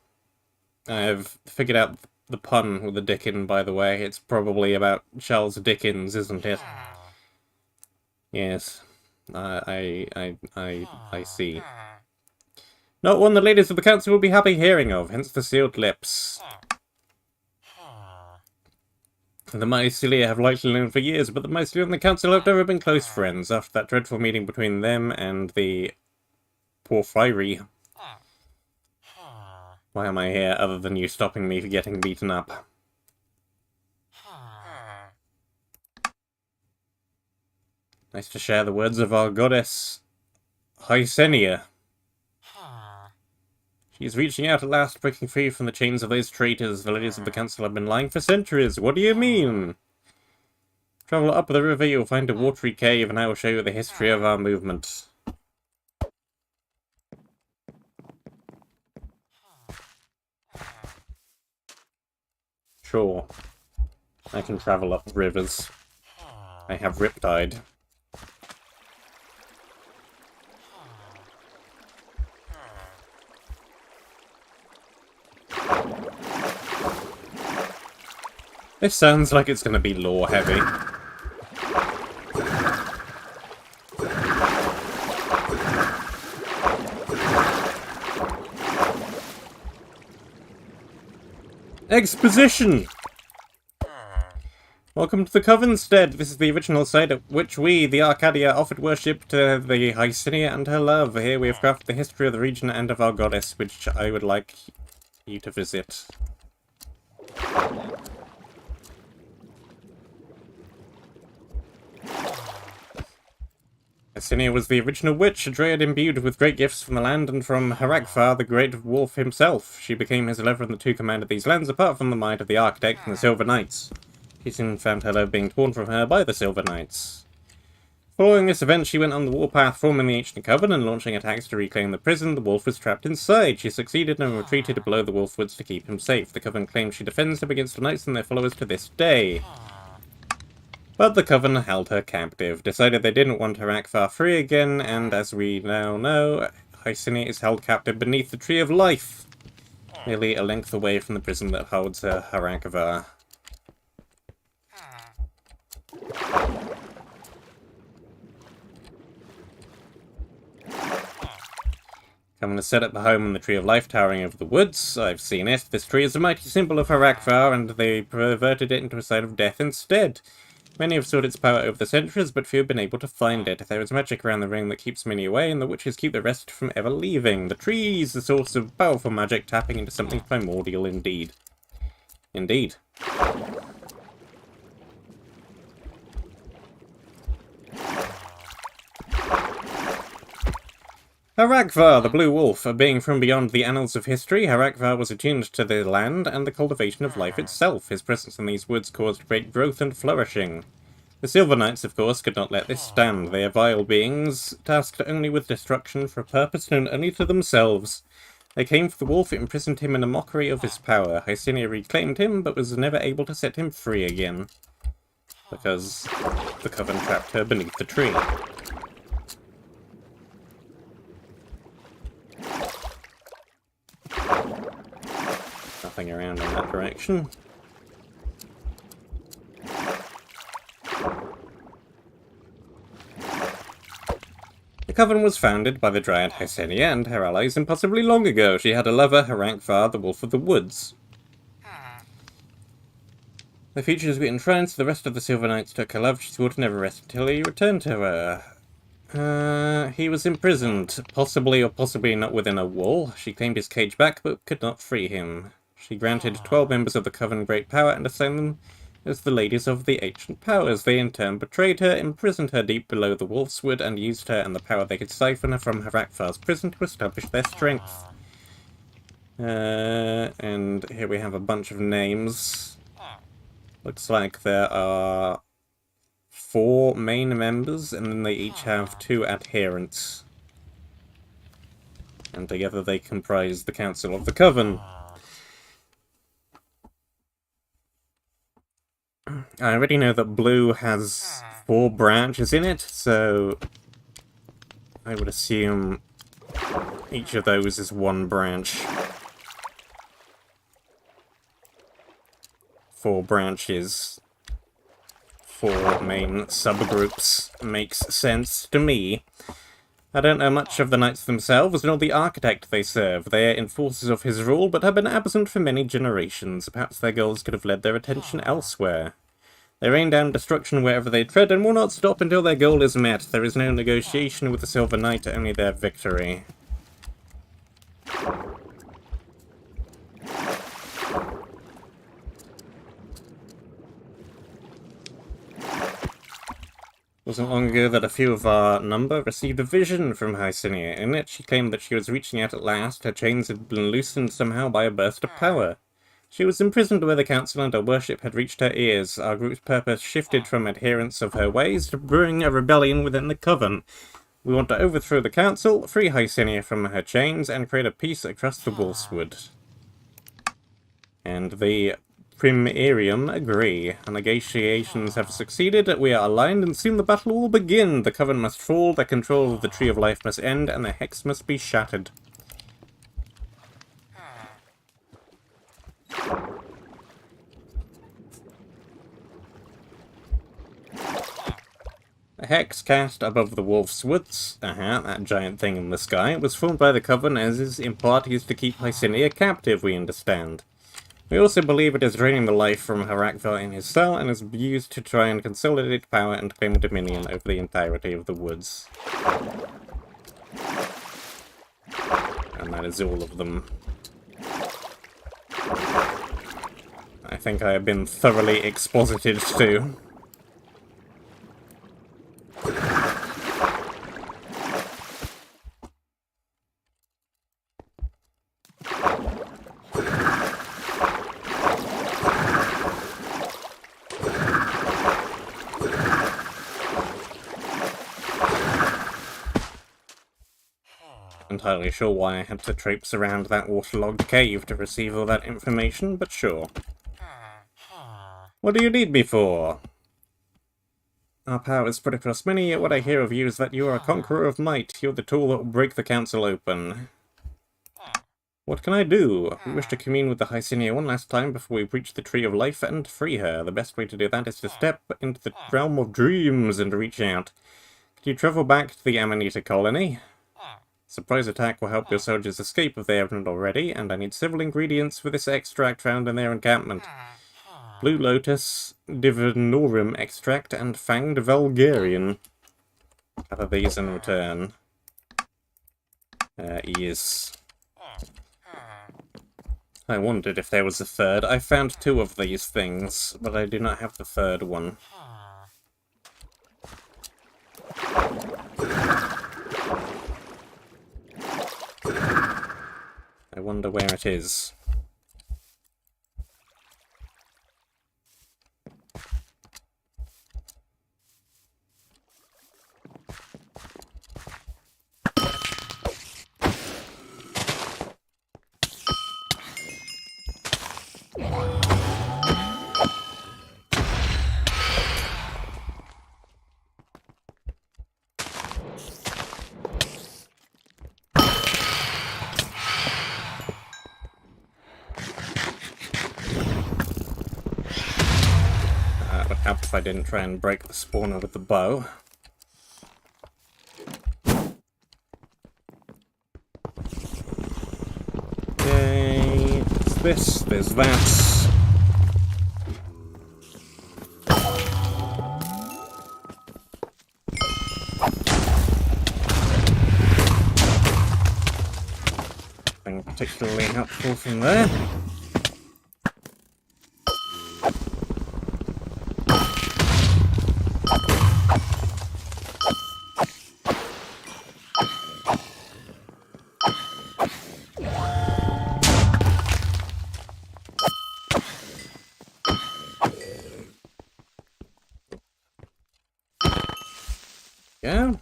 I have figured out the pun with the Dickin, by the way. It's probably about Charles Dickens, isn't it? Yes. I see. Not one the leaders of the council will be happy hearing of, hence the sealed lips. The Mycelia have likely known for years, but the Mycelia and the council have never been close friends after that dreadful meeting between them and the Porphyry. Why am I here, other than you stopping me for getting beaten up? Nice to share the words of our goddess, Hysenia. She is reaching out at last, breaking free from the chains of those traitors. The ladies of the council have been lying for centuries. What do you mean? Travel up the river, you'll find a watery cave, and I will show you the history of our movement. Sure. I can travel up rivers. I have Riptide. This sounds like it's going to be lore heavy. Exposition! Welcome to the Covenstead. This is the original site at which we, the Arcadia, offered worship to the Hysenia and her love. Here we have crafted the history of the region and of our goddess, which I would like you to visit. Hysenia was the original witch, a dryad imbued with great gifts from the land and from Harakvar, the great wolf himself. She became his lover, and the two commanded these lands apart from the might of the Architect and the Silver Knights. She soon found her love being torn from her by the Silver Knights. Following this event, she went on the warpath, forming the Ancient Coven and launching attacks to reclaim the prison. The wolf was trapped inside. She succeeded and retreated below the Wolfwoods to keep him safe. The Coven claims she defends him against the Knights and their followers to this day. But the Coven held her captive, decided they didn't want Harakvar free again, and as we now know, Hysenia is held captive beneath the Tree of Life, nearly a length away from the prison that holds Harakvar. Coven has set up the home in the Tree of Life towering over the woods. I've seen it. This tree is a mighty symbol of Harakvar, and they perverted it into a site of death instead. Many have sought its power over the centuries, but few have been able to find it. There is magic around the ring that keeps many away, and the witches keep the rest from ever leaving. The tree is the source of powerful magic, tapping into something primordial indeed. Indeed. Harakvar, the Blue Wolf. A being from beyond the annals of history, Harakvar was attuned to the land and the cultivation of life itself. His presence in these woods caused great growth and flourishing. The Silver Knights, of course, could not let this stand. They are vile beings, tasked only with destruction for a purpose known only to themselves. They came for the wolf, imprisoned him in a mockery of his power. Hysenia reclaimed him, but was never able to set him free again, because the Coven trapped her beneath the tree. Nothing around in that direction. The Coven was founded by the Dryad Hysenia and her allies impossibly long ago. She had a lover, Harakvar, the Wolf of the Woods. The features were entranced, the rest of the Silver Knights took her love. She swore to never rest until he returned to her. He was imprisoned, possibly or possibly not within a wall. She claimed his cage back, but could not free him. She granted 12 members of the Coven great power and assigned them as the ladies of the ancient powers. They in turn betrayed her, imprisoned her deep below the Wolfswood, and used her and the power they could siphon her from Harakvar's prison to establish their strength. And here we have a bunch of names. Looks like there are 4 main members, and then they each have 2 adherents. And together they comprise the Council of the Coven. I already know that blue has 4 branches in it, so I would assume each of those is 1 branch. 4 branches, 4 main subgroups makes sense to me. I don't know much of the knights themselves, nor the architect they serve. They are enforcers of his rule, but have been absent for many generations. Perhaps their goals could have led their attention elsewhere. They rain down destruction wherever they tread, and will not stop until their goal is met. There is no negotiation with the Silver Knight, only their victory. It wasn't long ago that a few of our number received a vision from Hycinia. In it, she claimed that she was reaching out at last. Her chains had been loosened somehow by a burst of power. She was imprisoned where the council and her worship had reached her ears. Our group's purpose shifted from adherence of her ways to brewing a rebellion within the Coven. We want to overthrow the council, free Hycinia from her chains, and create a peace across the Wolfswood. And the Primarium agree. Our negotiations have succeeded, we are aligned, and soon the battle will begin. The Coven must fall, their control of the Tree of Life must end, and the Hex must be shattered. The Hex cast above the Wolfswoods, that giant thing in the sky, was formed by the Coven as is in part used to keep Hycinia captive, we understand. We also believe it is draining the life from Harakvar in his cell, and is used to try and consolidate power and claim dominion over the entirety of the woods. And that is all of them. I think I have been thoroughly exposited to. Entirely sure why I had to traipse around that waterlogged cave to receive all that information, but sure. What do you need me for? Our power is spread across many, yet what I hear of you is that you are a conqueror of might. You're the tool that will break the council open. What can I do? We wish to commune with the Hycinia one last time before we reach the Tree of Life and free her. The best way to do that is to step into the realm of dreams and reach out. Could you travel back to the Amanita colony? Surprise attack will help your soldiers escape if they haven't already, and I need several ingredients for this extract found in their encampment. Blue Lotus, Divinorum extract, and Fanged Vulgarian. Gather these in return. Yes. I wondered if there was a third. I found 2 of these things, but I do not have the third one. I wonder where it is. If I didn't try and break the spawner with the bow. Okay, there's that. particularly helpful from there. Yeah.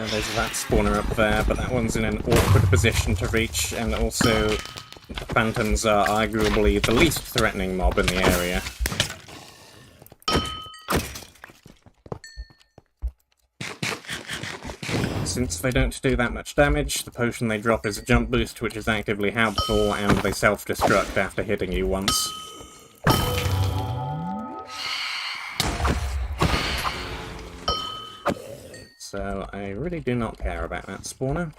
There's that spawner up there, but that one's in an awkward position to reach, and also phantoms are arguably the least threatening mob in the area. Since they don't do that much damage, the potion they drop is a jump boost, which is actively helpful, and they self-destruct after hitting you once. So I really do not care about that spawner.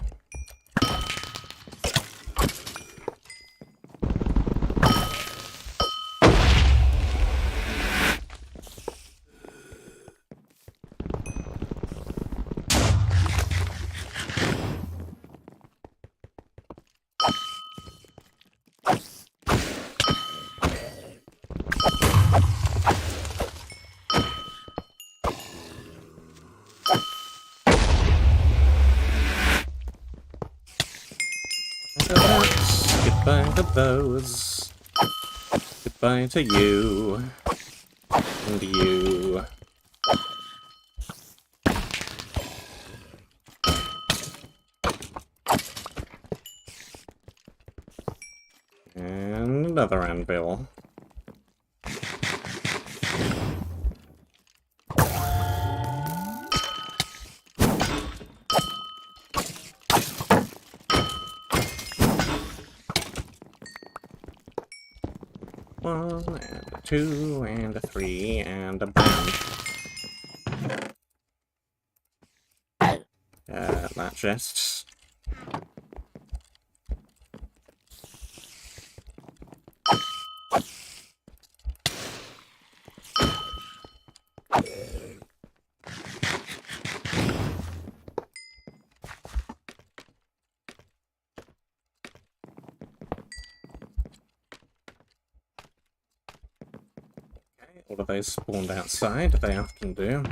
Goodbye to those. Goodbye to you. And you. And another anvil. One, and a 2, and a 3, and a bam. That just... All of those spawned outside, they often do.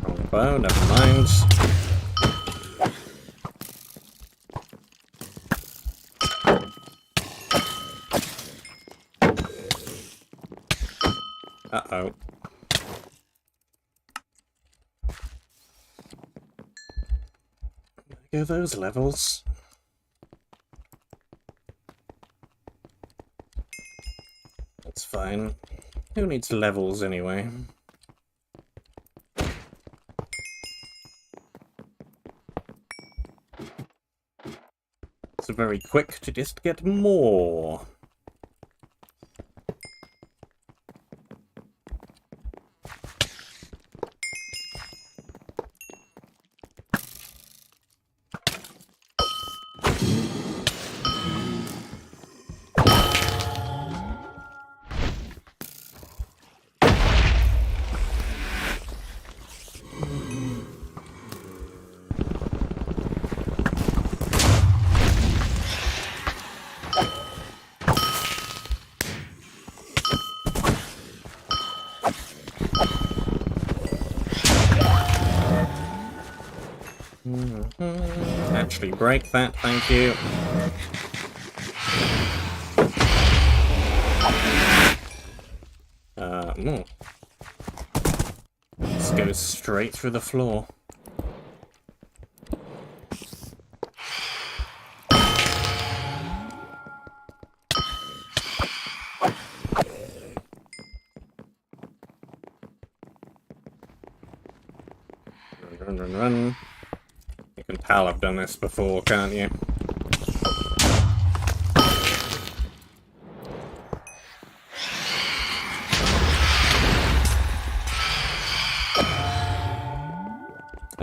Wrong bow, never mind. Uh-oh. There go those levels. That's fine. Who needs levels anyway? It's very quick to just get more. Actually break that, thank you. This goes straight through the floor. Run, run, run, run. You can tell I've done this before, can't you?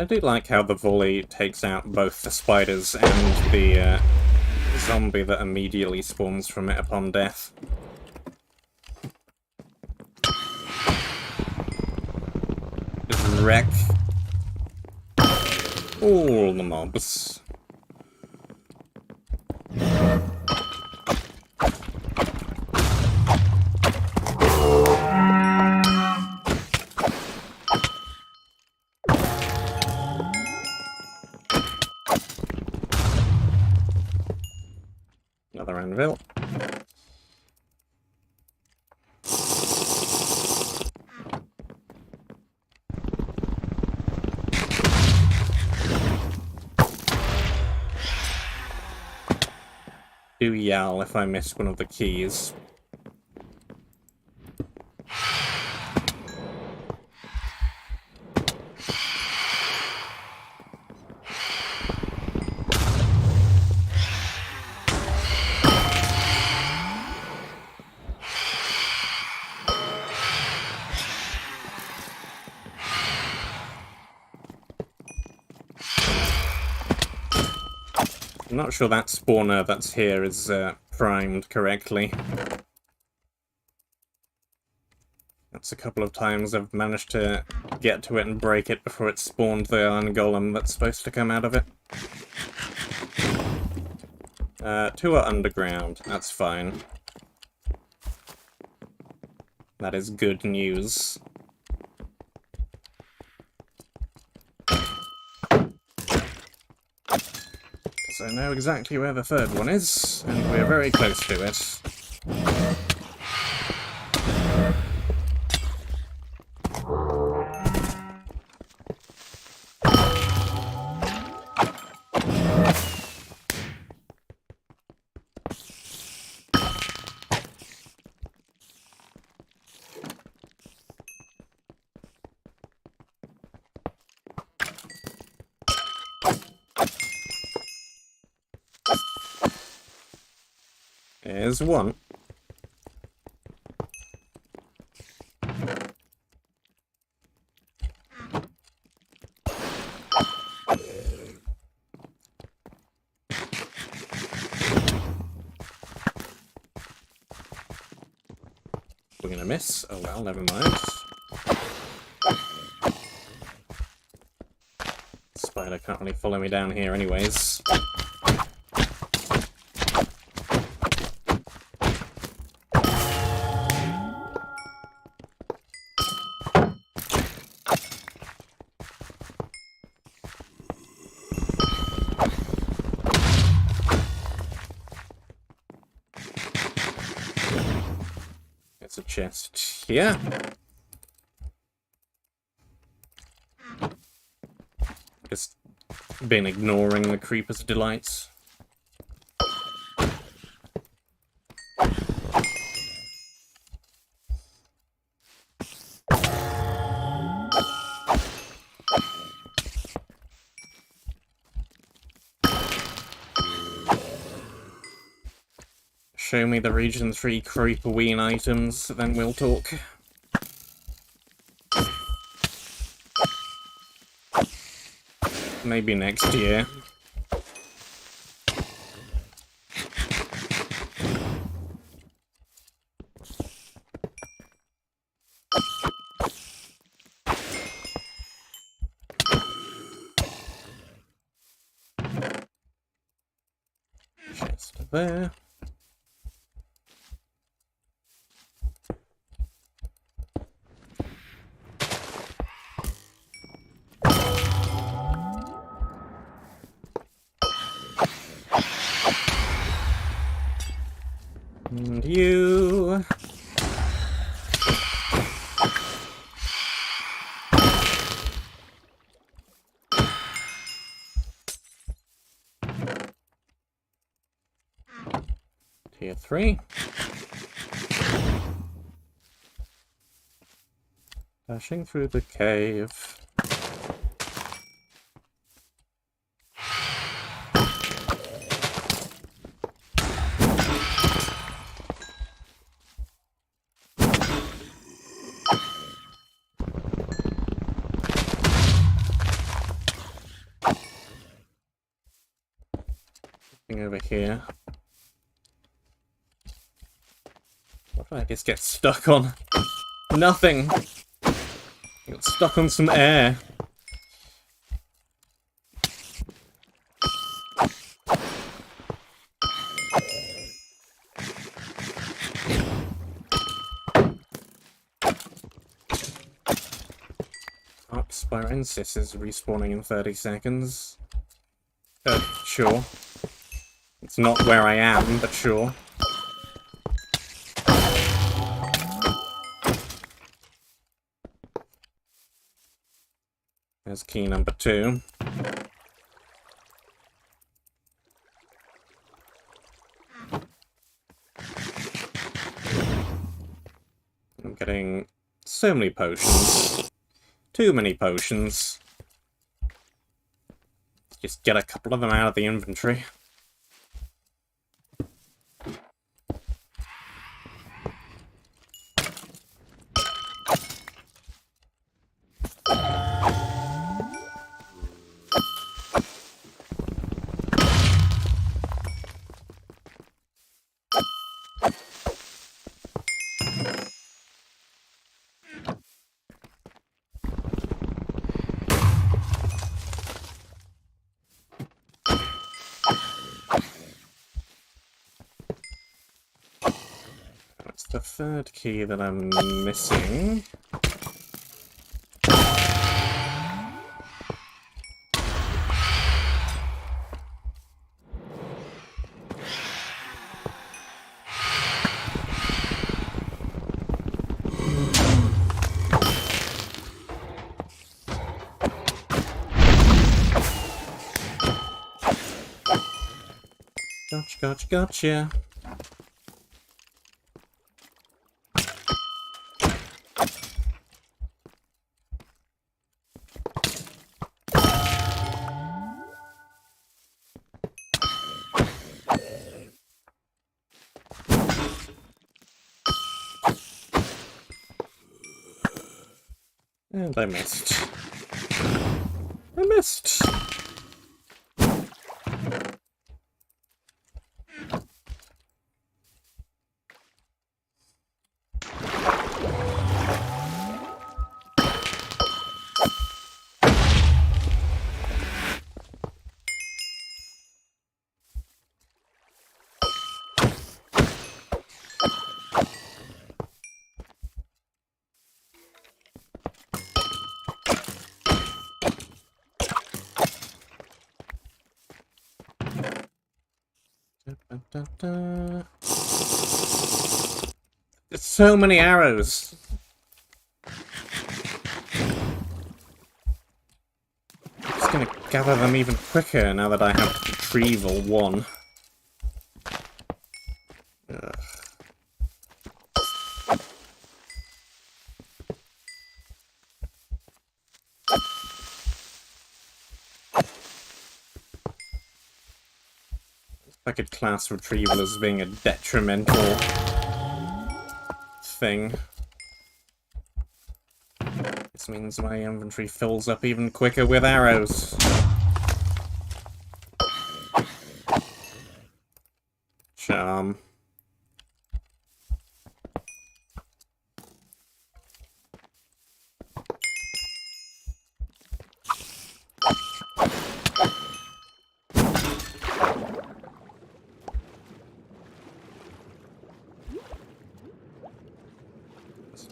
I do like how the volley takes out both the spiders and the zombie that immediately spawns from it upon death. Just wreck all the mobs. Another anvil. Do yell if I miss one of the keys. I'm not sure that spawner that's here is primed correctly. That's a couple of times I've managed to get to it and break it before it spawned the iron golem that's supposed to come out of it. 2 are underground, that's fine. That is good news. So I know exactly where the third one is, and we're very close to it. There's one. We're gonna miss. Oh well, never mind. Spider can't really follow me down here anyways. It's a chest here. Just been ignoring the creeper's delights. Show me the Region 3 Creeperween items, then we'll talk. Maybe next year. Chest there. And you... Tier 3. Dashing through the cave. Nothing over here. What did I just get stuck on? Nothing! I got stuck on some air. Spirensis is respawning in 30 seconds. Sure. It's not where I am, but sure. There's key number 2. I'm getting so many potions. Too many potions. Just get a couple of them out of the inventory. The third key that I'm missing. Gotcha. And I missed. There's so many arrows. I'm just gonna gather them even quicker now that I have retrieval 1. Ugh. I could class retrieval as being a detrimental thing. This means my inventory fills up even quicker with arrows. Charm.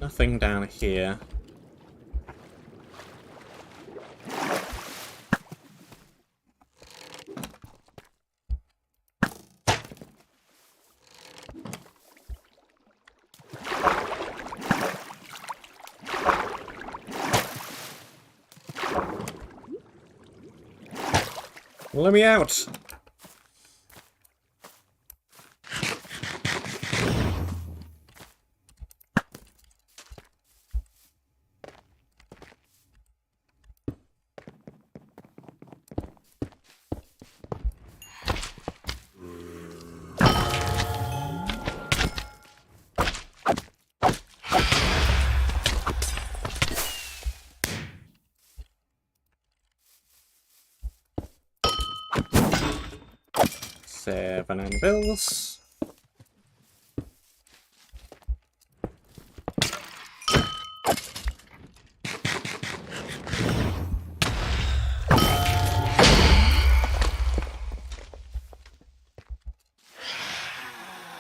Nothing down here. Let me out! 7 anvils.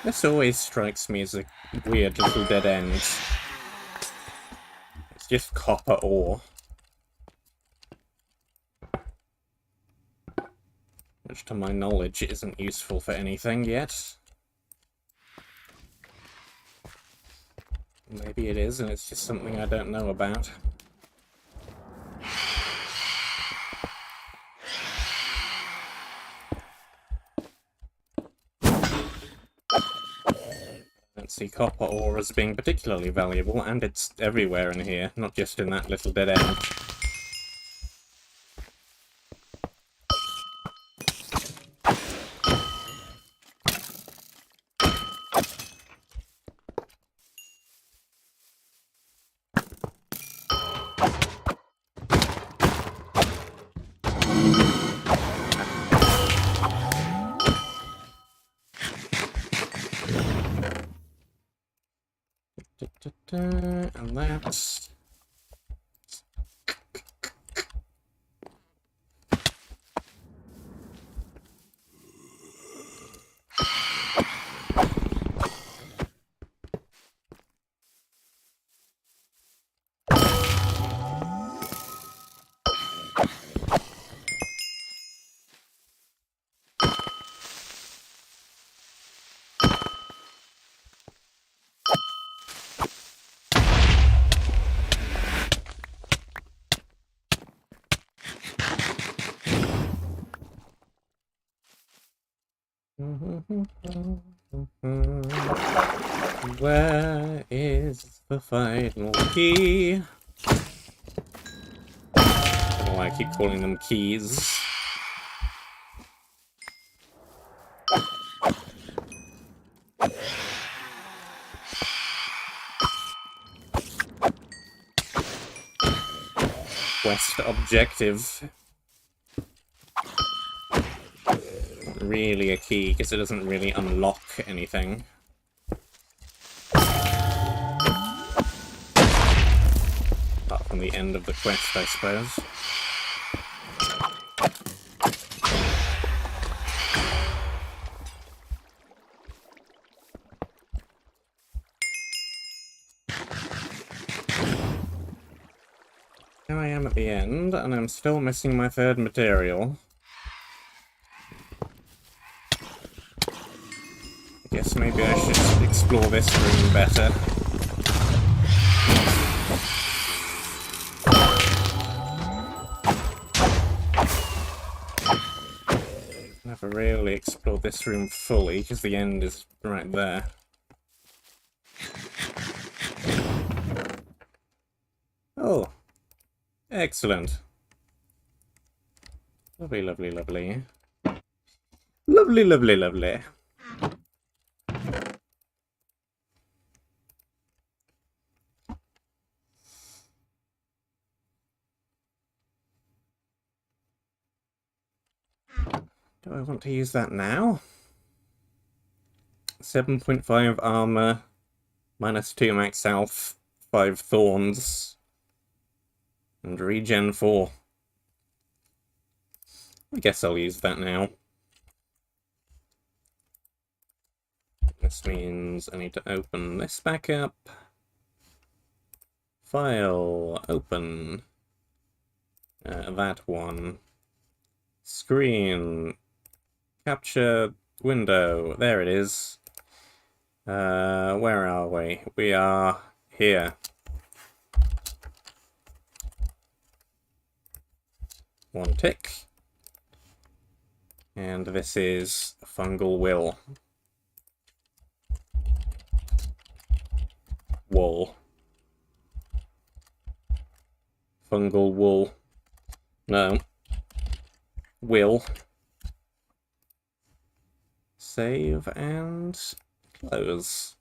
This always strikes me as a weird little dead end. It's just copper ore. Which, to my knowledge, isn't useful for anything yet. Maybe it is, and it's just something I don't know about. I don't see copper ore as being particularly valuable, and it's everywhere in here, not just in that little dead end. And that's... Where is the final key? I don't know why I keep calling them keys. Quest objective. Really a key, because it doesn't really unlock anything. Apart from the end of the quest, I suppose. Here I am at the end, and I'm still missing my third material. I guess maybe I should explore this room better. Never really explored this room fully, because the end is right there. Oh. Excellent. Lovely, lovely, lovely. Lovely, lovely, lovely. Do I want to use that now? 7.5 armor, -2 max health, 5 thorns, and regen 4. I guess I'll use that now. This means I need to open this back up. File, open. That one. Screen. Capture window. There it is. Where are we? We are here. One tick. And this is fungal will. Wool. Fungal wool. No. Will. Save and close.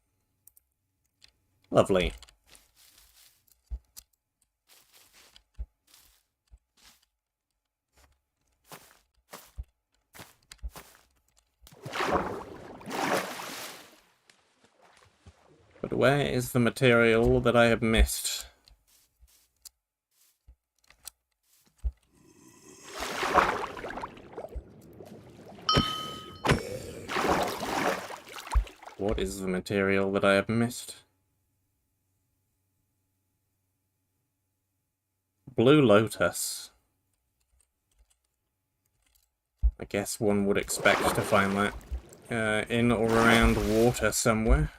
Lovely. But where is the material that I have missed? What is the material that I have missed? Blue Lotus. I guess one would expect to find that in or around water somewhere.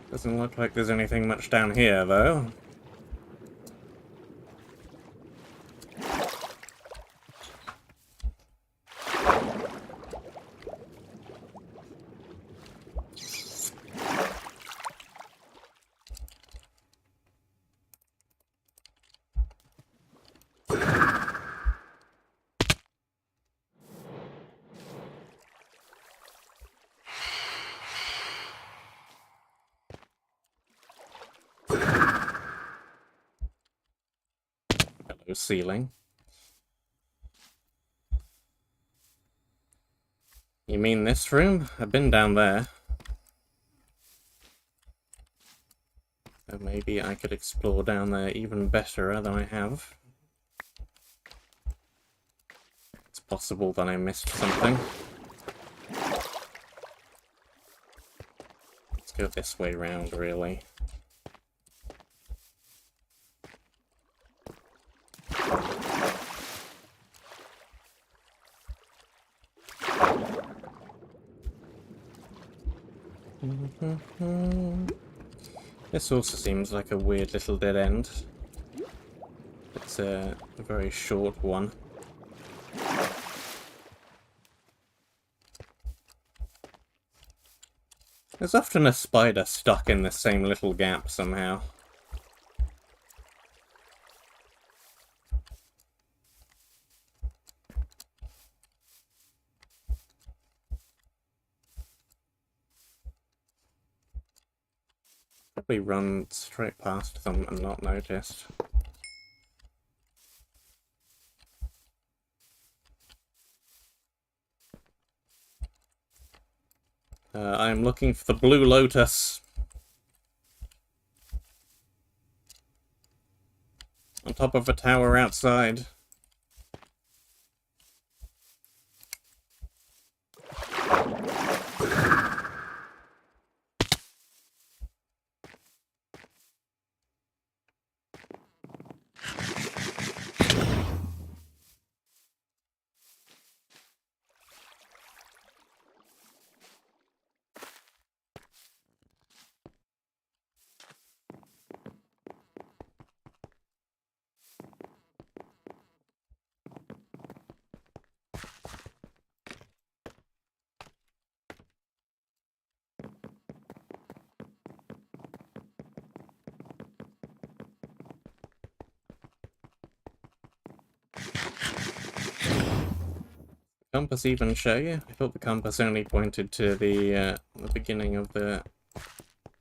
Doesn't look like there's anything much down here, though. Hello, ceiling. You mean this room? I've been down there. So maybe I could explore down there even better than I have. It's possible that I missed something. Let's go this way round, really. This also seems like a weird little dead end. It's a very short one. There's often a spider stuck in the same little gap somehow. Probably run straight past them and not noticed. I'm looking for the Blue Lotus. On top of a tower outside. Compass even show you? I thought the compass only pointed to the beginning of the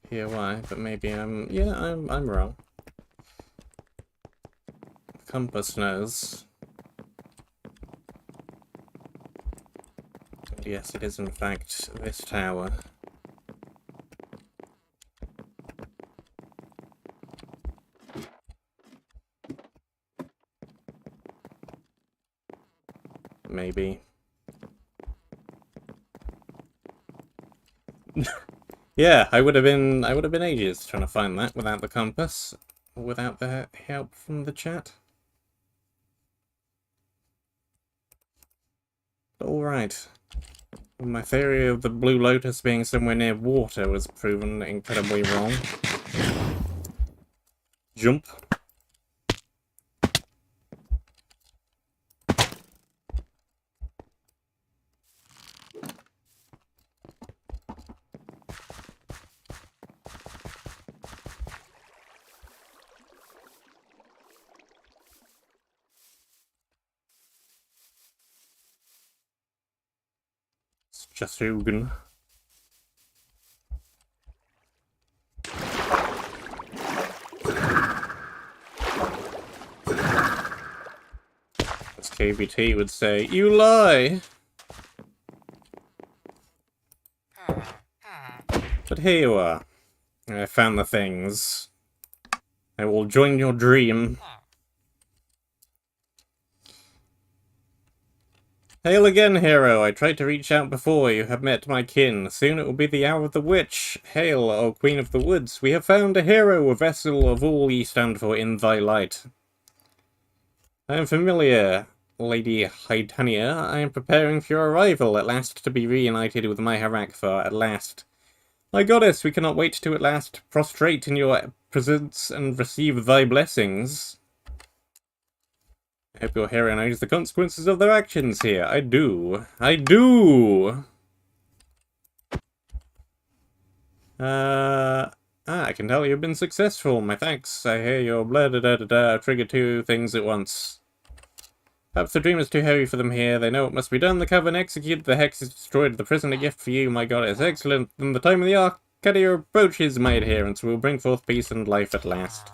POI, but maybe I'm wrong. The compass knows. And yes, it is in fact this tower. Maybe. Yeah, I would have been ages trying to find that without the compass, without the help from the chat. All right. My theory of the Blue Lotus being somewhere near water was proven incredibly wrong. Jump. Just Hugen. Just KBT would say, "You lie!" But here you are. I found the things. I will join your dream. Hail again, hero! I tried to reach out before you have met my kin. Soon it will be the hour of the witch. Hail, O Queen of the Woods! We have found a hero, a vessel of all ye stand for in thy light. I am familiar, Lady Haitania. I am preparing for your arrival, at last to be reunited with my Harakvar, at last. My goddess, we cannot wait to at last prostrate in your presence and receive thy blessings. I hope your hero knows the consequences of their actions here. I do. I do! I can tell you've been successful. My thanks. I hear your blah-da-da-da-da trigger 2 things at once. Perhaps the dream is too heavy for them here. They know what must be done. The coven executed. The hex is destroyed. The prison a gift for you, my goddess. Excellent. Then the time of the Arcadia approaches, my adherents. We will bring forth peace and life at last.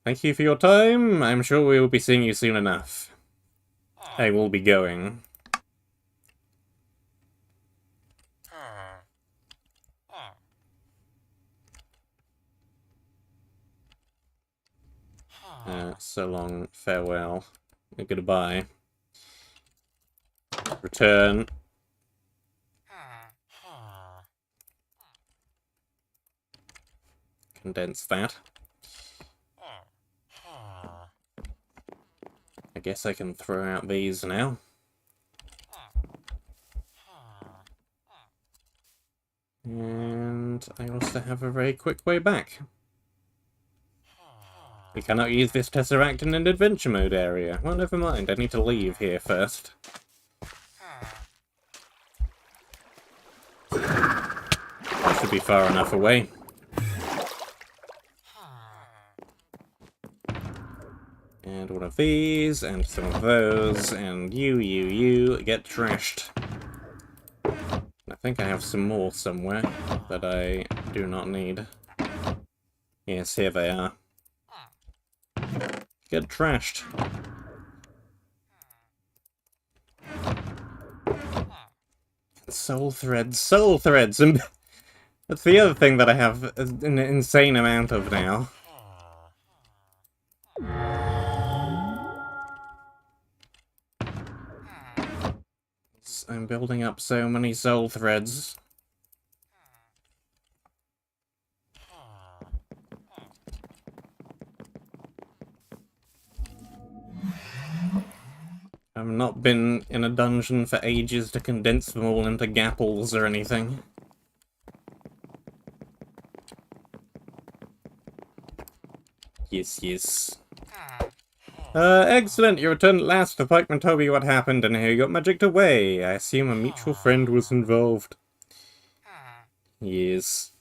Thank you for your time. I'm sure we will be seeing you soon enough. I will be going. So long, farewell, goodbye. Return. Condense that. I guess I can throw out these now. And I also have a very quick way back. We cannot use this Tesseract in an adventure mode area. Well, never mind. I need to leave here first. That should be far enough away. And one of these, and some of those, and you get trashed. I think I have some more somewhere that I do not need. Yes, here they are. Get trashed. Soul threads, soul threads! And that's the other thing that I have an insane amount of now. I'm building up so many soul threads. I've not been in a dungeon for ages to condense them all into gapples or anything. Yes, yes. Excellent, you returned at last. The pikeman told me what happened and how you got magicked away. I assume a mutual friend was involved. Yes.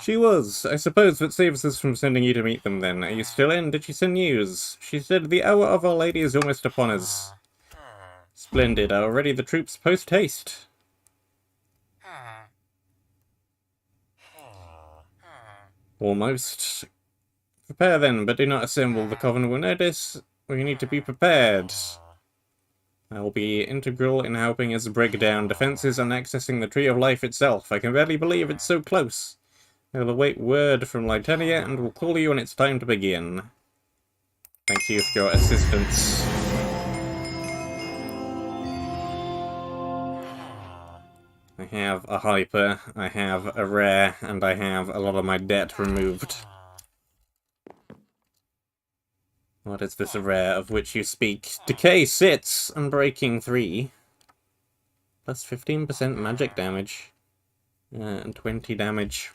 She was. I suppose that saves us from sending you to meet them then. Are you still in? Did she send news? She said the hour of Our Lady is almost upon us. Splendid. Are already the troops post-haste? Almost. Prepare then, but do not assemble. The coven will notice. We need to be prepared. I will be integral in helping us break down defenses and accessing the Tree of Life itself. I can barely believe it's so close. I will await word from Litania and will call you when it's time to begin. Thank you for your assistance. I have a hyper, I have a rare, and I have a lot of my debt removed. What is this rare of which you speak? Decay sits! Unbreaking 3. Plus 15% magic damage. And 20 damage.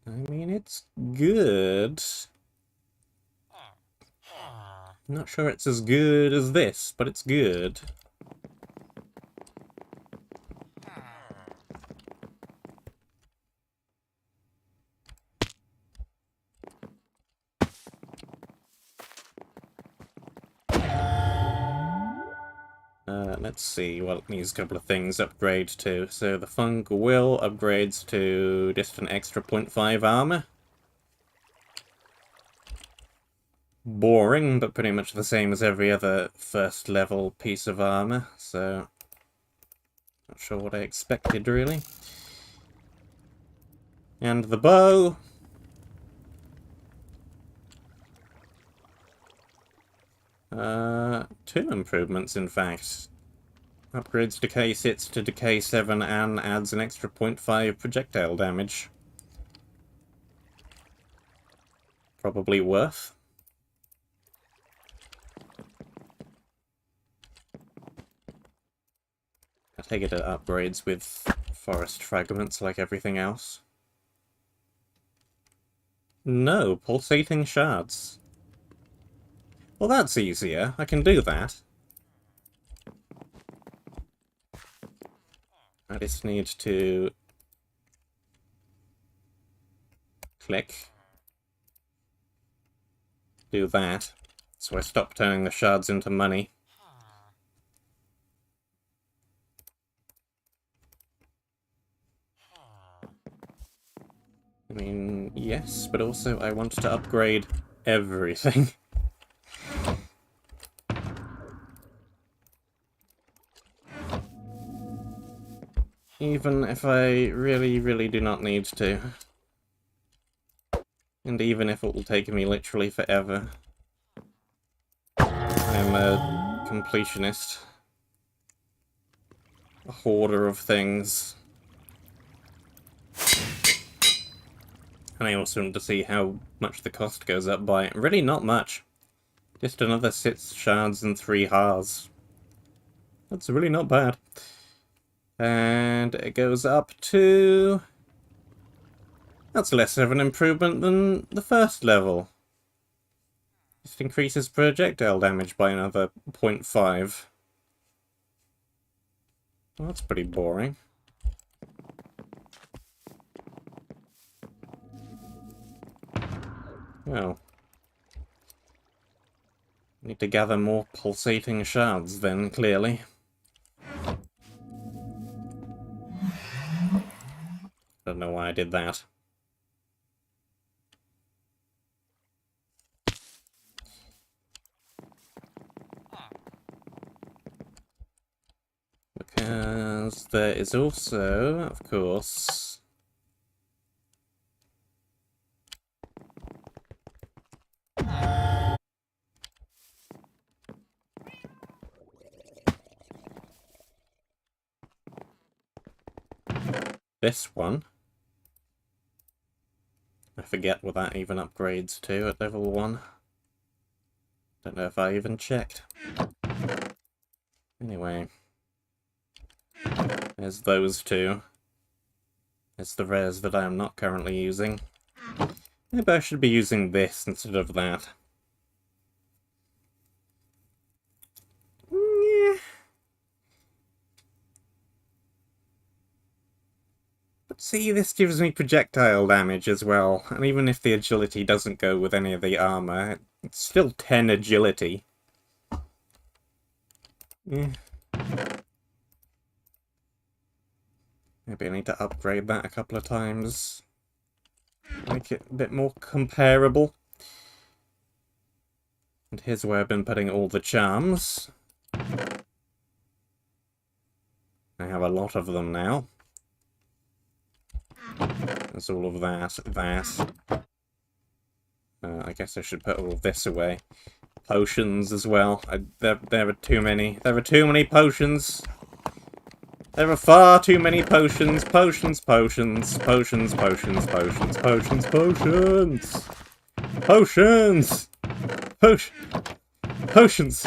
I mean, it's good. I'm not sure it's as good as this, but it's good. Let's see what these couple of things upgrade to. So the Funk Will upgrades to just an extra 0.5 armor. boring, but pretty much the same as every other first level piece of armor, so not sure what I expected, really. And the bow. Two improvements, in fact. Upgrades decay 6 to decay 7 and adds an extra 0.5 projectile damage. Probably worth. I take it it upgrades with forest fragments like everything else. No, pulsating shards. Well, that's easier. I can do that. I just need to click. Do that. So I stop turning the shards into money. I mean, yes, but also I want to upgrade everything. Even if I really, really do not need to. And even if it will take me literally forever. I'm a completionist. A hoarder of things. And I also want to see how much the cost goes up by. Really not much. Just another 6 shards and 3 haars. That's really not bad. And it goes up to... That's less of an improvement than the first level. Just increases projectile damage by another 0.5. Well, that's pretty boring. Well. Need to gather more pulsating shards then, clearly. Don't know why I did that. Because there is also, of course... this one. I forget what that even upgrades to at level 1. Don't know if I even checked. Anyway. There's those two. It's the rares that I am not currently using. Maybe I should be using this instead of that. Yeah. But see, this gives me projectile damage as well, and even if the agility doesn't go with any of the armor, it's still 10 agility. Yeah. Maybe I need to upgrade that a couple of times. Make it a bit more comparable. And here's where I've been putting all the charms. I have a lot of them now. There's all of that. I guess I should put all of this away. Potions as well. There are too many. There are too many potions. There are far too many potions. Potions. Potions. Potions. Potions. Potions. Potions. Potions. Potions.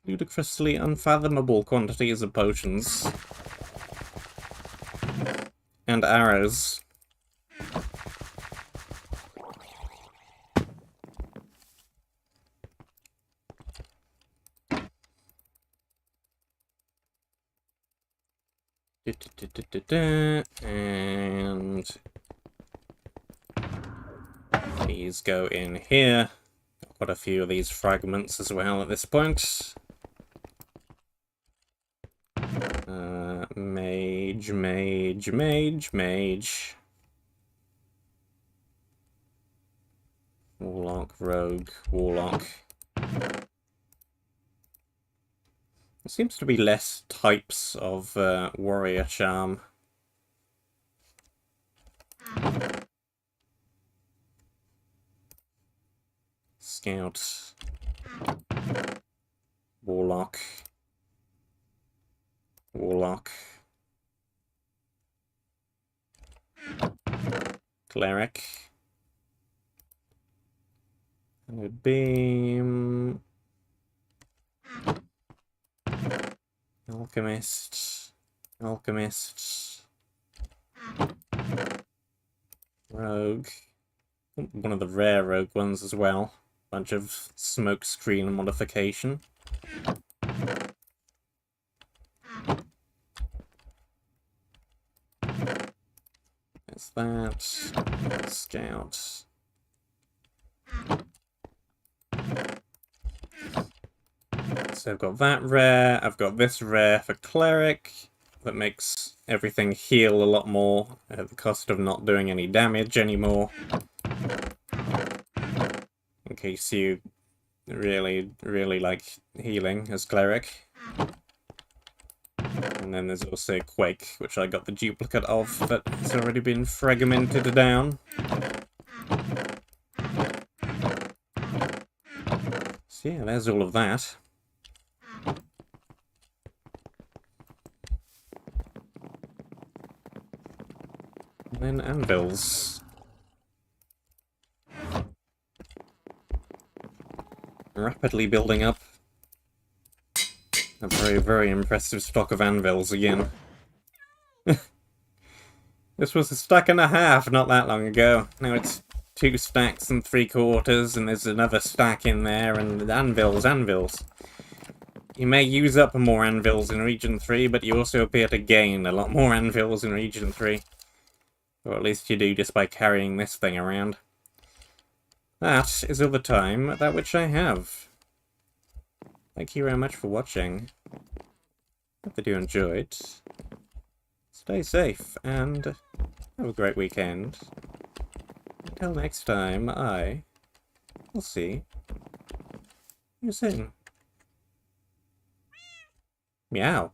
Ludicrously unfathomable quantities of potions. And arrows. And these go in here. Got a few of these fragments as well at this point. Mage. Warlock, rogue, warlock. There seems to be less types of warrior charm. Scout. Warlock. Warlock. Cleric. And beam. Alchemist. Alchemist. Rogue. One of the rare rogue ones as well. Bunch of smoke screen modification. There's that. Scout. So I've got that rare, I've got this rare for cleric. That makes everything heal a lot more at the cost of not doing any damage anymore. In case you really like healing as cleric. And then there's also Quake, which I got the duplicate of, that has already been fragmented down. So yeah, there's all of that. And then anvils. Rapidly building up a very impressive stock of anvils again. This was a stack and a half not that long ago. Now it's 2 stacks and 3/4, and there's another stack in there, and anvils. You may use up more anvils in Region 3, but you also appear to gain a lot more anvils in Region 3. Or at least you do just by carrying this thing around. That is all the time that which I have. Thank you very much for watching. Hope that you enjoyed. Stay safe, and have a great weekend. Until next time, I will see you soon. Meow.